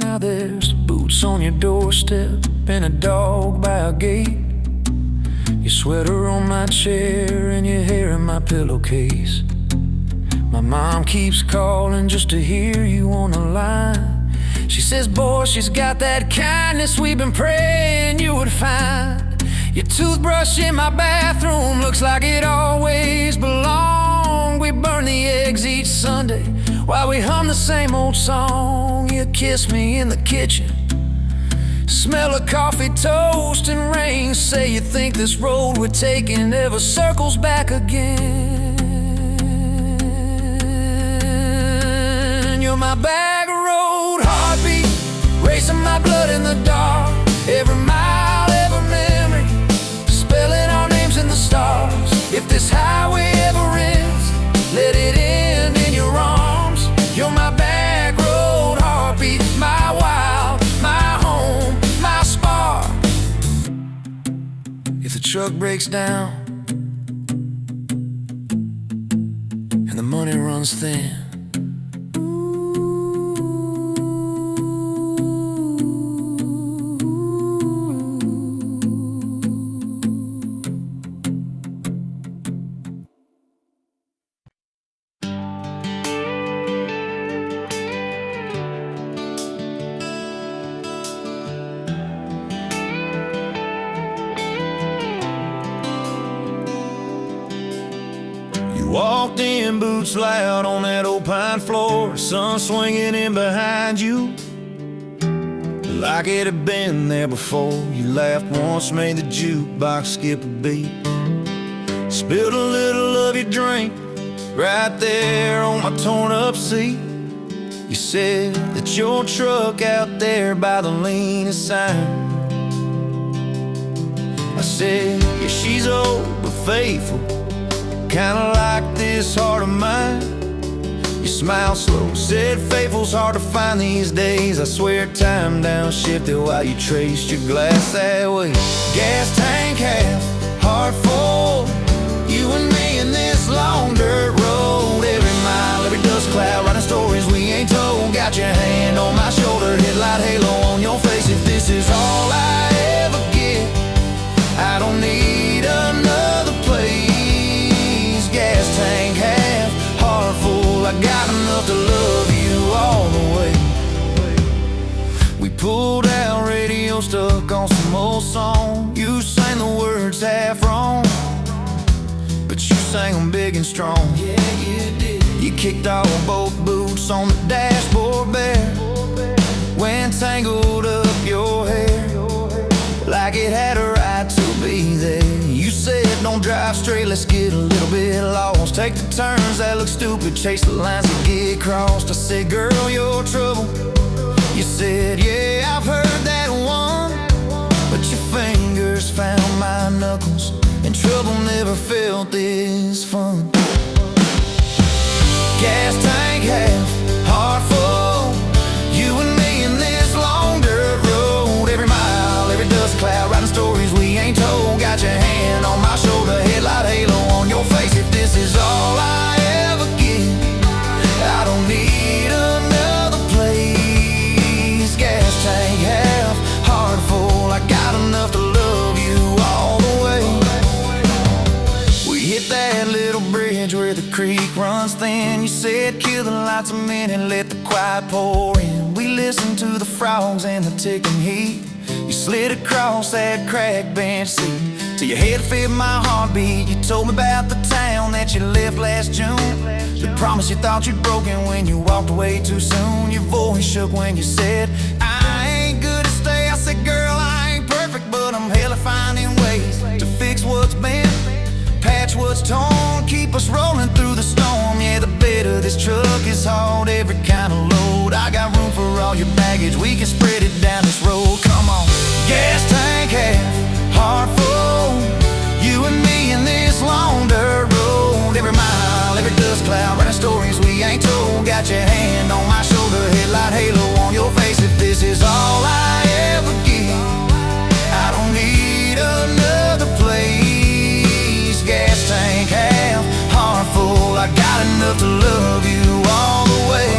Now there's boots on your doorstep and a dog by a gate. Your sweater on my chair and your hair in my pillowcase. My mom keeps calling just to hear you on the line. She says, boy, she's got that kindness we've been praying you would find. Your toothbrush in my bathroom looks like it always belonged. We burn the eggs each Sunday while we hum the same old song. You kiss me in the kitchen, smell of coffee, toast, and rain. Say you think this road we're taking ever circles back again. You're my backroad heartbeat, racing my blood in the dark. Every mile, every memory, spelling our names in the stars. If this highway ever ends, let it end in your arms. You're my backroad heartbeat, my wild, my home, my spark. If the truck breaks down and the money runs thin, walked in, boots loud on that old pine floor, sun swinging in behind you like it had been there before. You laughed once, made the jukebox skip a beat, spilled a little of your drink right there on my torn up seat. You said that your truck out there by the lean sign. I said, yeah, she's old but faithful, kinda like this heart of mine. You smiled slow, said faithful's hard to find these days. I swear time downshifted while you traced your glass that way. Gas tank half, heart full, you and me in this long dirt road. Every mile, every dust cloud, writing stories we ain't told. Got your hand on my shoulder, headlight halo on your face. If this is all I ever get, I don't need another place. Gas tank half, heart full, I got enough to love you all the way. We pulled out, radio stuck on some old song. You sang the words half wrong, but you sang them big and strong. Yeah, you did. You kicked off both boots on the dashboard bare, when tangled up your hair like it had a right to be there. You said don't drive straight, let's get a little bit lost. Take the turns that look stupid, chase the lines that get crossed. I said, girl, you're trouble. You said, yeah, I've heard that one, but your fingers found my knuckles, and trouble never felt this fun. Gas tank half, heart full, you and me in this long dirt road. Every mile, every dust cloud, writing stories we ain't told. Got your hand on my shoulder, headlight halo on your face. If this is all I ever get, I don't need another place. Gas tank half, heart full, I got enough to love you all the way. We hit that little bridge where the creek runs thin. You said kill the lights a minute, let the quiet pour in. We listened to the frogs and the ticking heat. You slid across that cracked bench seat till your head fit my heartbeat. You told me about the town that you left last June, the promise you thought you'd broken when you walked away too soon. Your voice shook when you said, I ain't good to stay. I said, girl, I ain't perfect, but I'm hella finding ways to fix what's bent, patch what's torn, keep us rolling through the storm. Yeah, the bed of this truck is hauled every kind of load. I got room for all your baggage, we can spread it down this road. Come on. Gas tank half, heart full, you and me in this long dirt road. Every mile, every dust cloud, writing stories we ain't told. Got your hand on my shoulder, headlight halo on your face. If this is all I ever get, I don't need another place. Gas tank half, heart full, I got enough to love you all the way.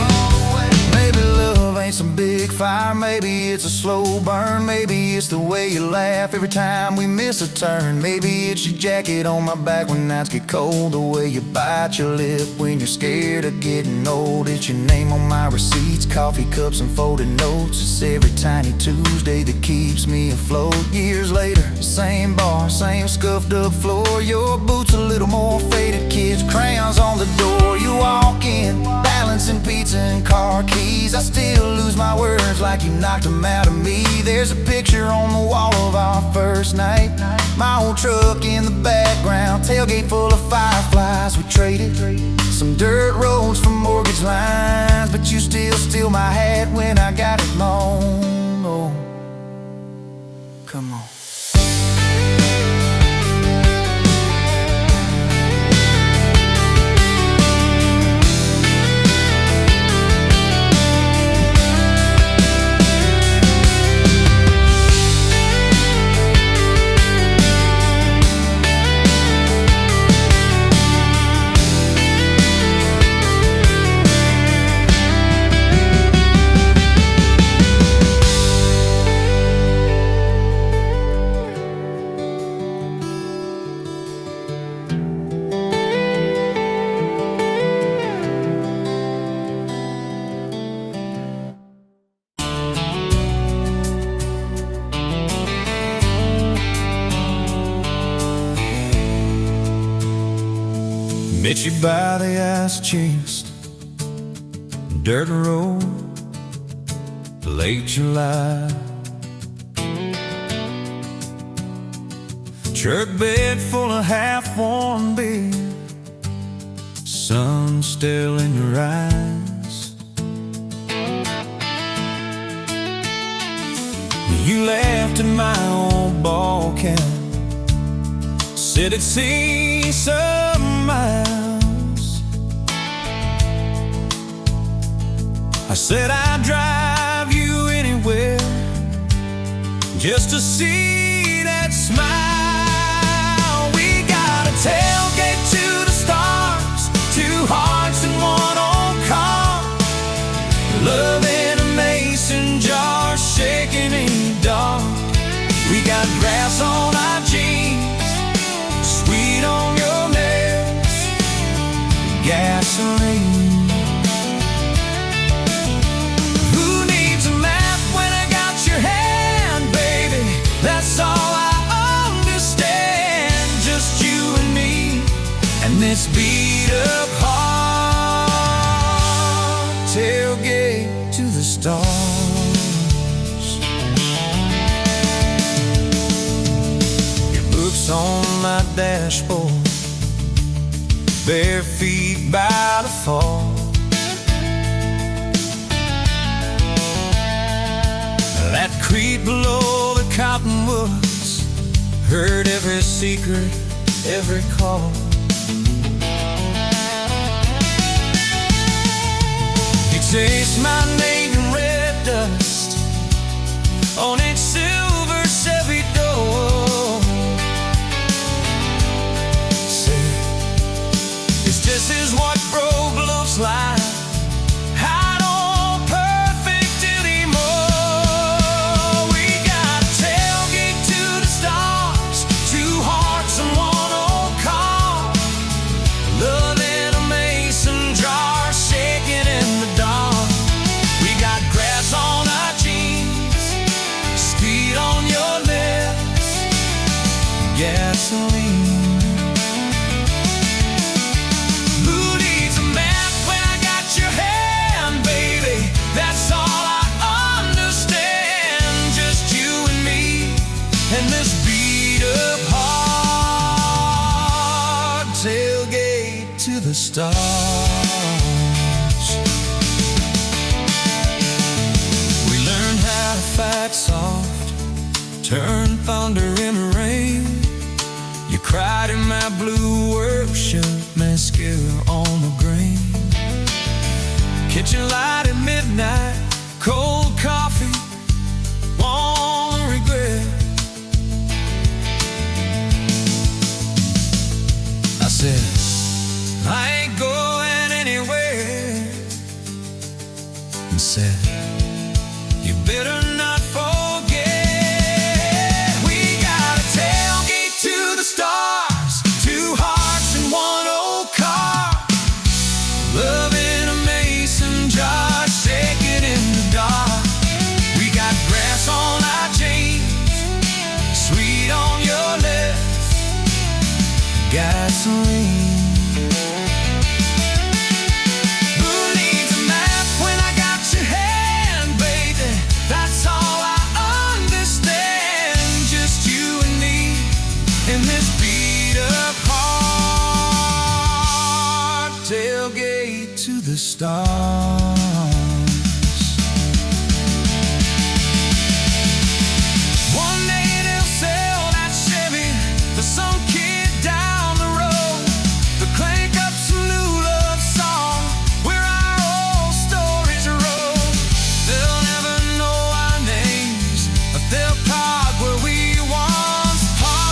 Maybe love ain't some big fire, maybe it's a slow burn. Maybe it's the way you laugh every time we miss a turn. Maybe it's your jacket on my back when nights get cold, the way you bite your lip when you're scared of getting old. It's your name on my receipts, coffee cups and folded notes. It's every tiny Tuesday that keeps me afloat. Years later, same bar, same scuffed up floor. Your boots a little more faded, kids' crayons on the door. You walk in, balancing pizza and car keys. I still lose my words like you knocked them out of me. There's a picture on the wall of our first night, my old truck in the background, tailgate full of fireflies. We traded some dirt roads for mortgage lines, but you still steal my hat when I got it mown. Oh, come on. Met you by the ice chest, dirt road, late July. Truck bed full of half-warm beer, sun still in your eyes. You laughed at my old ball cap, said it'd see some miles. I said I'd drive you anywhere just to see that smile. We got a tailgate to the stars, 2 hearts in 1 old car, love in a mason jar, shaking in the dark. We got grass on our jeans, sweet on your lips, gasoline. Who needs a map when I got your hand, baby? That's all I understand. Just you and me and this beat up heart. Tailgate to the stars. On my dashboard, bare feet by the fall. That creek below the cottonwoods, heard every secret, every call. He chased my name in red dust on its silver Chevy door. This is what broke looks like. I don't perfect anymore. We got a tailgate to the stars, 2 hearts in 1 old car, love in a mason jar, shaking in the dark. We got grass on our jeans, speed on your lips, gasoline. That's all I understand. Just you and me and this beat up heart. Tailgate to the stars. We learned how to fight soft, turn thunder into rain. You cried in my blue workshop, mascara on the grain. Kitchen light at midnight, cold coffee, won't regret. I said, I ain't going anywhere. And said, you better not forget. We got a tailgate to the stars, 2 hearts in 1 old car, love in a mason jar, shaking in the dark. We got grass on our jeans, sweet on your lips, gasoline. Who needs a map when I got your hand, baby? That's all I understand. Just you and me in this beat up heart. Tailgate to the stars. One day they'll sell that Chevy to some kid down the road. They'll crank up some new love song where our old stories roll. They'll never know our names, but they'll park where we once parked,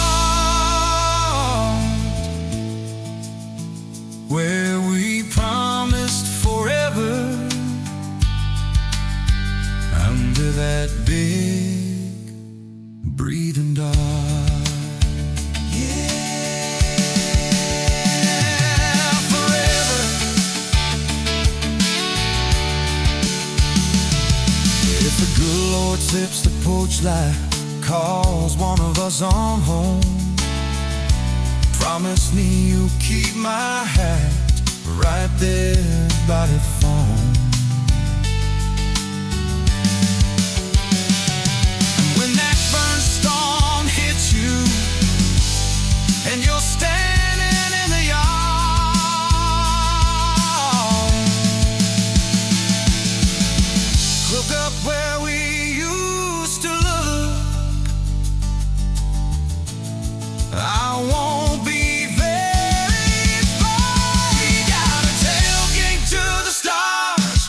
where we promised forever under that big breathing dog. Yeah, forever. If the good Lord sips the porch light, calls one of us on home, promise me you'll keep my hat right there by the phone. When that burn storm hits you and you're standing in the yard, look up where we used to look. I won't be very far. We got a tailgate to the stars,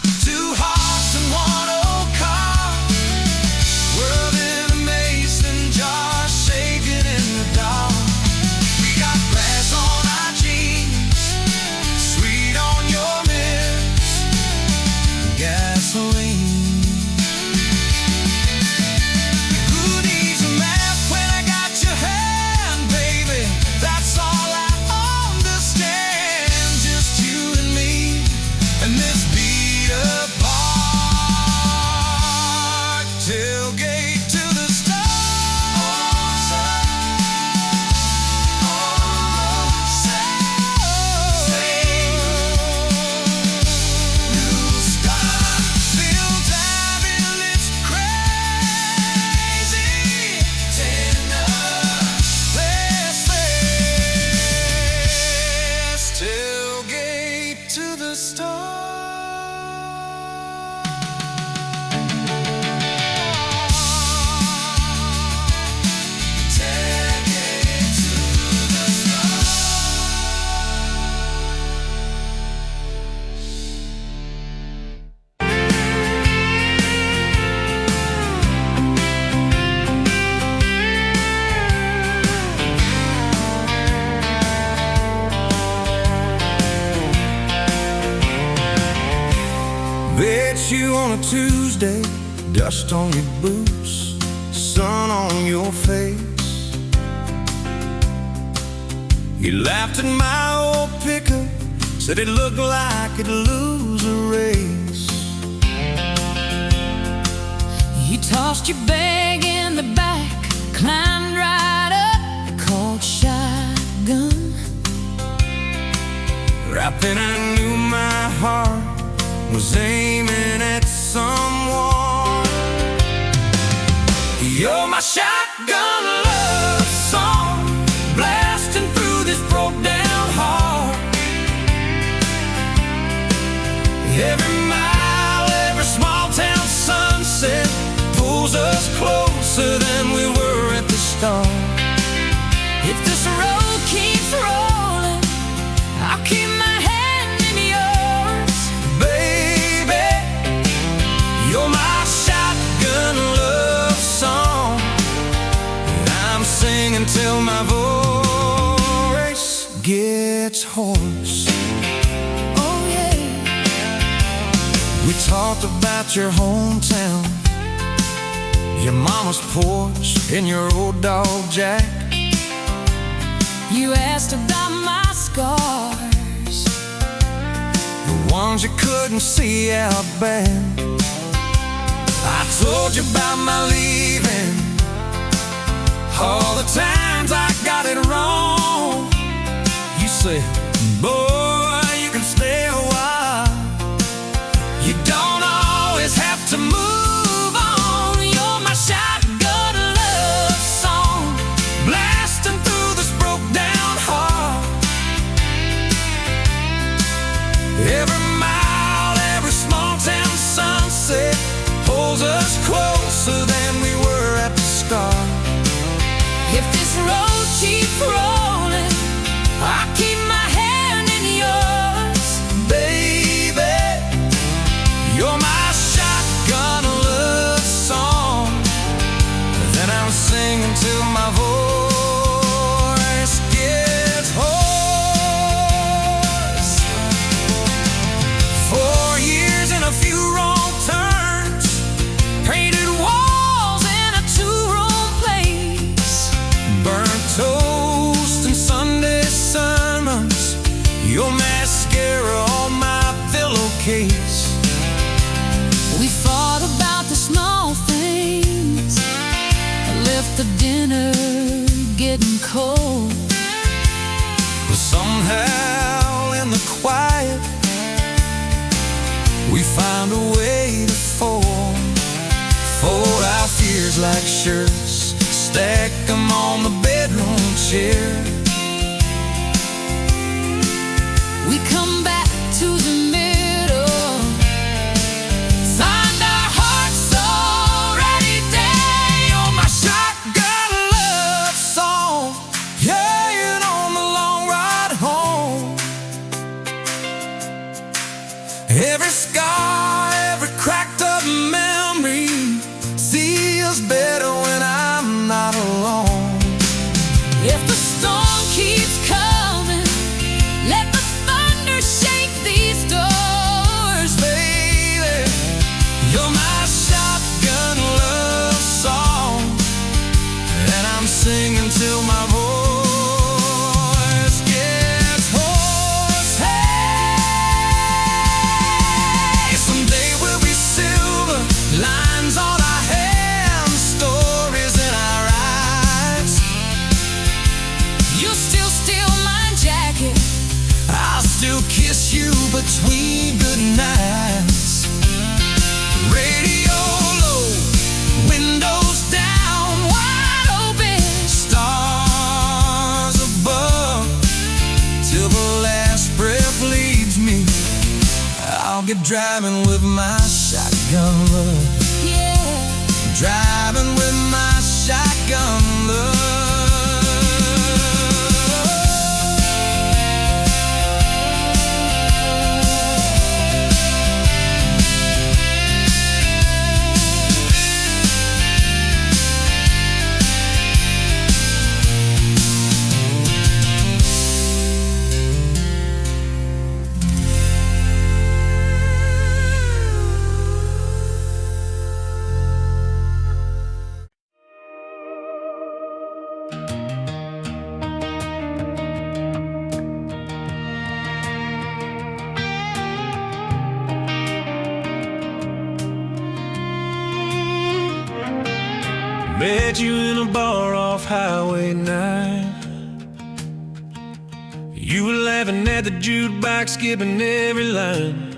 you on a Tuesday, dust on your boots, sun on your face. You laughed at my old pickup, said it looked like it'd lose a race. You tossed your bag in the back, climbed right up, called shotgun. Right then I knew my heart was aiming at someone. You're my shotgun love song, blasting through this broke down heart. Every mile, every small town sunset pulls us closer than we were at the start. If this road keeps rolling, I'll keep my hand in yours. Baby, you're my shotgun love song, and I'm singing till my voice gets hoarse. Oh yeah. We talked about your hometown, your mama's porch, and your old dog Jack. You asked about my scars, The ones you couldn't see out back. I told you about my leaving, all the times I got it wrong. You said, boy, you can stay a while, you don't always have to move on. You're my shotgun love song, blasting through this broke down heart. Every mile, every small town sunset pulls us closer than we were at the start. if this road keeps rolling, I'll keep my hand in yours. Baby, you're my shotgun love song, then I'm singing till my voice gets hoarse. 4 years and a few wrong turns, painted walls in a two-room place, burnt toast and Sunday sermons, your mascara on my pillowcase. We fought about the small things, left the dinner getting cold. But somehow in the quiet, we found a way to fold our fears like shirts, stack them on the bedroom chair. We come back to the middle, find our hearts already dead. You're my shotgun love song, yeah, and on the long ride home. Every scar, every cracked up memory feels better when I'm not alone. If the storm keeps coming, let the thunder shake these doors. Baby, you're my shotgun love song, and I'm singing till my voice gets hoarse. Hey, someday we'll be silver, lines on our hands, stories in our eyes. You still steal my jacket, I'll still kiss you between good nights. Radio low, windows down, wide open, stars above, till the last breath leaves me. I'll get driving with my shotgun love, yeah. driving with my shotgun love. Met you in a bar off Highway 9. You were laughing at the jukebox, skipping every line.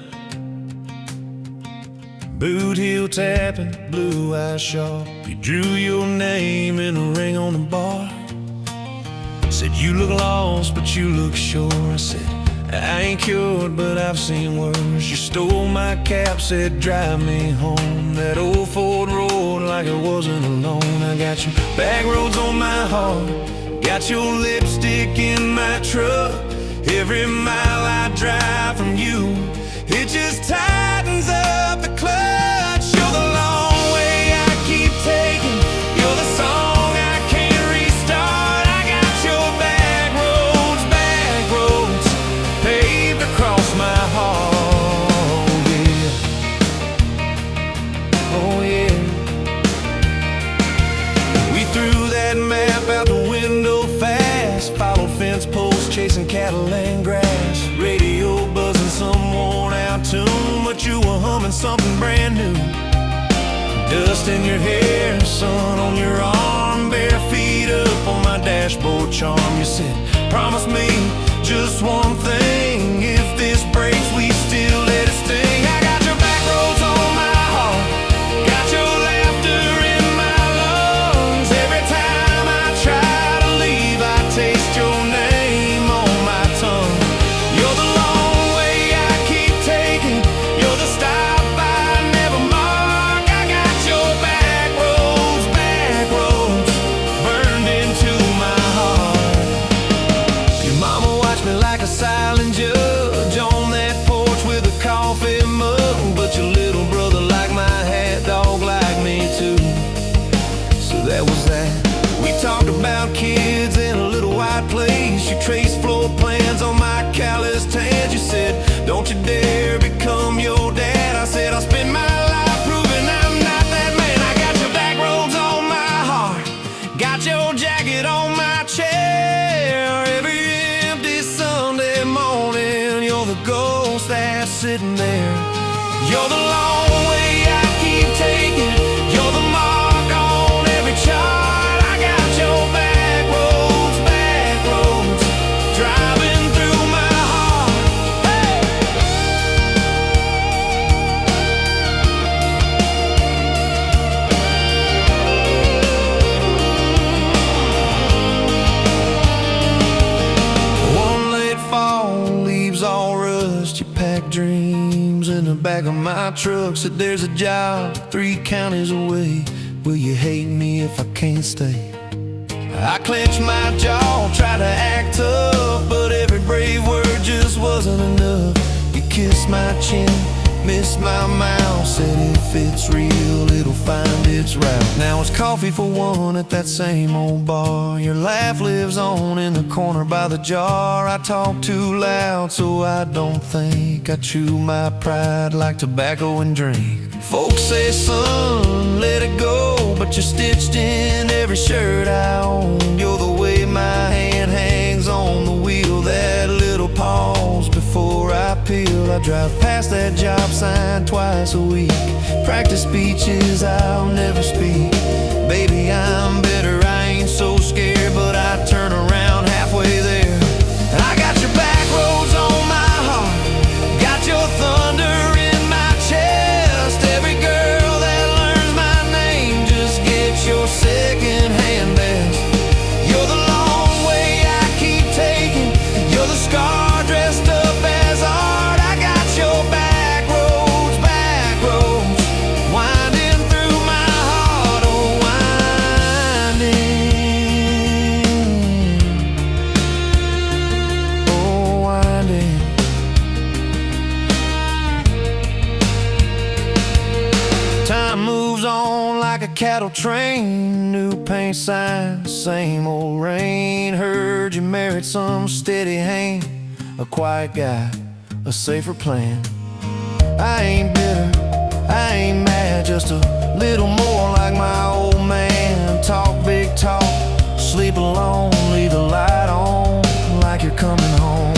Boot heel tapping, blue eyes sharp. You drew your name in a ring on the bar. Said you look lost, but you look sure. I said, I ain't cured, but I've seen worse. You stole my cap, said drive me home. That old Ford road like it wasn't alone. I got your back roads on my heart, got your lipstick in my truck. Every mile I drive from you, it just tightens up the clutch. You're the long way I keep taking, you're the song I can't restart. I got your back roads paved across my heart, yeah. Oh yeah. We threw that map out the window fast, followed fence posts, chasing cattle and grass. Radio buzzing some worn out tune, but you were humming something brand new. Dust in your hair, sun on your arm, bare feet up on my dashboard charm. You said, promise me just one thing, if this breaks we still let it sting. I got your back roads on my heart, got your laughter in my lungs. Every time I try to leave, I taste your name on my tongue. You're the long way I keep taking, you're the stop I never mark. I got your back roads burned into my heart. Your mama watched me like a silent judge on that porch with a coffee mug, but your little brother liked my hat, dog like me too. So that was that. We talked about kids in a little white place. You traced floor plans on my calloused hands. You said, don't you dare become your dad. I said, I'll spend my life proving I'm not that man. I got your back roads on my heart, got your jacket on my chair. Every empty Sunday morning, you're the ghost that's sitting there. You're the long way I keep taking, you're the mark on every chart. I got your back roads driving through my heart. Hey! One late fall, leaves all rust. You pack dreams in the back of my truck. Said there's a job 3 counties away. Will you hate me if I can't stay? I clenched my jaw, tried to act tough, but every brave word just wasn't enough. You kissed my chin, missed my mouth, said if it's real, it'll find its route. Now it's coffee for one at that same old bar. Your laugh lives on in the corner by the jar. I talk too loud, so I don't think. I chew my pride like tobacco and drink. Folks say, son, let it go, but you're stitched in every shirt I own. You're the way my hand hangs on the wheel, that little pause before I peel. I drive past that job sign twice a week, practice speeches I'll never speak. Baby, I'm better, I ain't so scared, but I turn around halfway there. I got your back roads on my heart, got your thunder in my chest. Every girl that learns my name just gets your second-hand best. You're the long way I keep taking, you're the scar dressed up as art. I got your back roads winding through my heart, oh winding. Time moves on like a cattle train, new paint sign, same old rain. Heard you married some steady hand, a quiet guy, a safer plan. I ain't bitter, I ain't mad, just a little more like my old man. Talk big talk, sleep alone, leave the light on like you're coming home.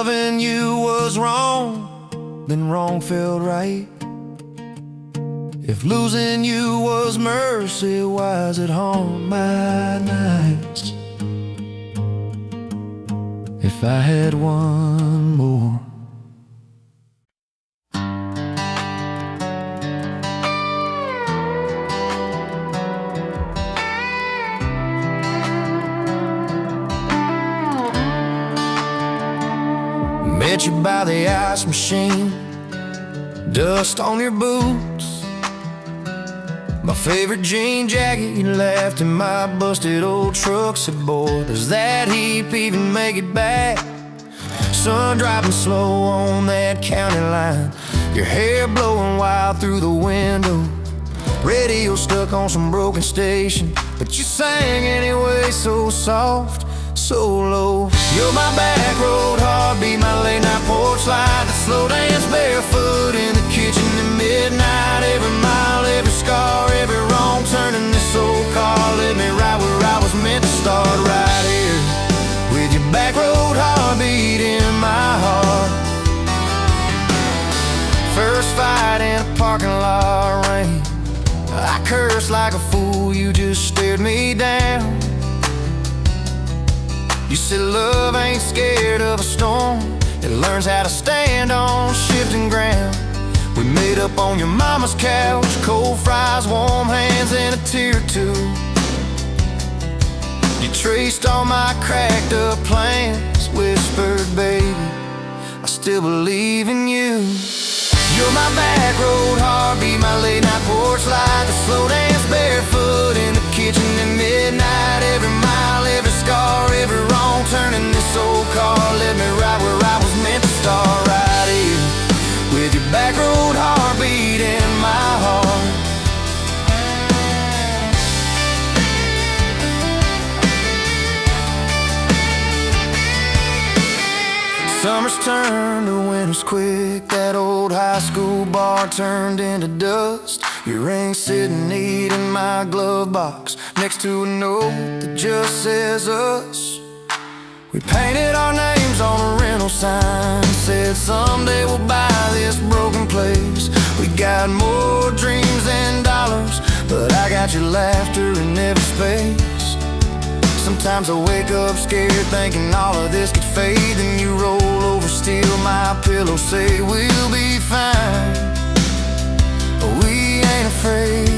loving you was wrong, then wrong felt right. If losing you was mercy, why is it haunt my nights? If I had one more. Met you by the ice machine, dust on your boots, my favorite jean jacket you left in my busted old truck. Said, boy, does that heap even make it back? Sun driving slow on that county line, your hair blowing wild through the window, radio stuck on some broken station, but you sang anyway, so soft, so low. You're my back road heartbeat, my late night porch light, the slow dance barefoot in the kitchen at midnight. Every mile, every scar, every wrong turn in this old car led me right where I was meant to start, right here with your back road heartbeat in my heart. First fight in a parking lot rain, I cursed like a fool, you just stared me down. You said love ain't scared of a storm, it learns how to stand on shifting ground. We made up on your mama's couch, cold fries, warm hands, and a tear or two. You traced all my cracked up plans, whispered, baby, I still believe in you. You're my back road heartbeat, my late night porch light, the slow dance barefoot in the kitchen at midnight. Every mile, every scar, every wrong turn in this old car led me right where I was meant to start, right here with your back road heartbeat in my heart. Summers turned to winters quick, that old high school bar turned into dust. Your ring sitting neat in my glove box, next to a note that just says us. We painted our names on a rental sign, said someday we'll buy this broken place. We got more dreams than dollars, but I got your laughter in every space. Sometimes I wake up scared thinking all of this could fade, then you roll over, steal my pillow, say we'll be fine, but we ain't afraid.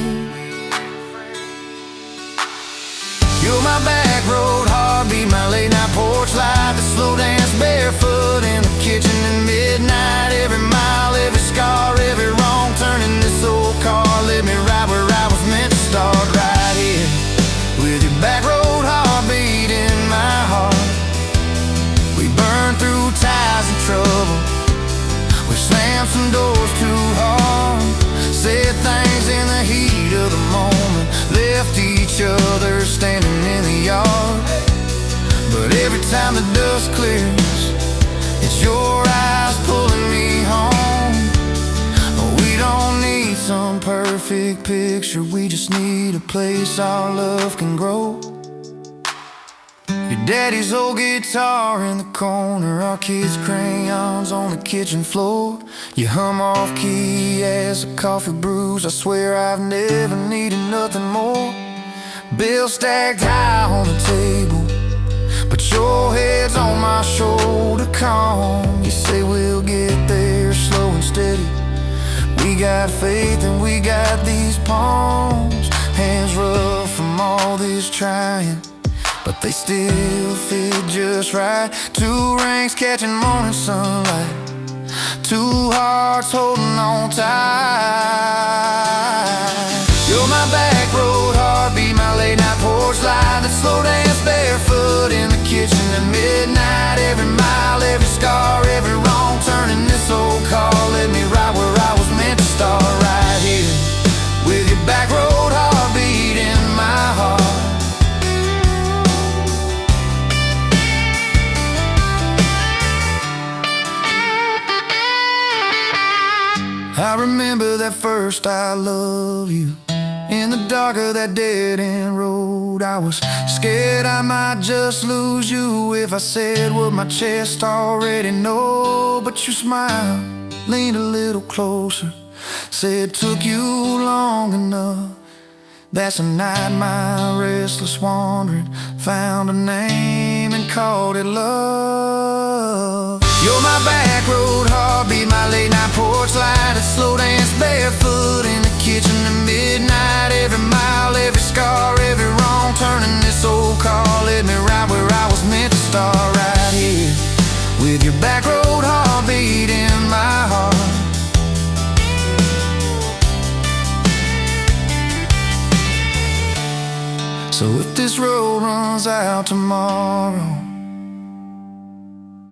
You're my back road heartbeat, my late night porch light, the slow dance barefoot in the kitchen at midnight. Every mile, every scar, every wrong turn in this old car led me right where I was meant to start, right here with your back road heartbeat in my heart. We burned through ties and trouble, we slammed some doors too hard, said things in the heat of the moment, left each other standing in the yard. But every time the dust clears, it's your eyes pulling me home. We don't need some perfect picture, we just need a place our love can grow. Your daddy's old guitar in the corner, our kids' crayons on the kitchen floor. You hum off key as the coffee brews, I swear I've never needed nothing more. Bills stacked high on the table, but your head's on my shoulder, calm. You say we'll get there slow and steady. We got faith and we got these palms, hands rough from all this trying, but they still fit just right. Two rings catching morning sunlight, two hearts holding on tight. You're my back road heartbeat, my late night porch light, that slow dance barefoot in the kitchen at midnight. Every mile, every scar, every wrong turn in this old car led me right where I was meant to start, right here with your back road heartbeat in my heart. I remember that first I love you in the dark of that dead-end road. I was scared I might just lose you if I said what my chest already know. But you smiled, leaned a little closer, said it took you long enough. That's the night my restless wandering found a name and called it love. You're my back road heartbeat, my late night porch light, a slow dance barefoot in the kitchen at midnight. Every mile, every scar, every wrong turn in this old car led me right where I was meant to start, right here with your back road heartbeat in my heart. So if this road runs out tomorrow,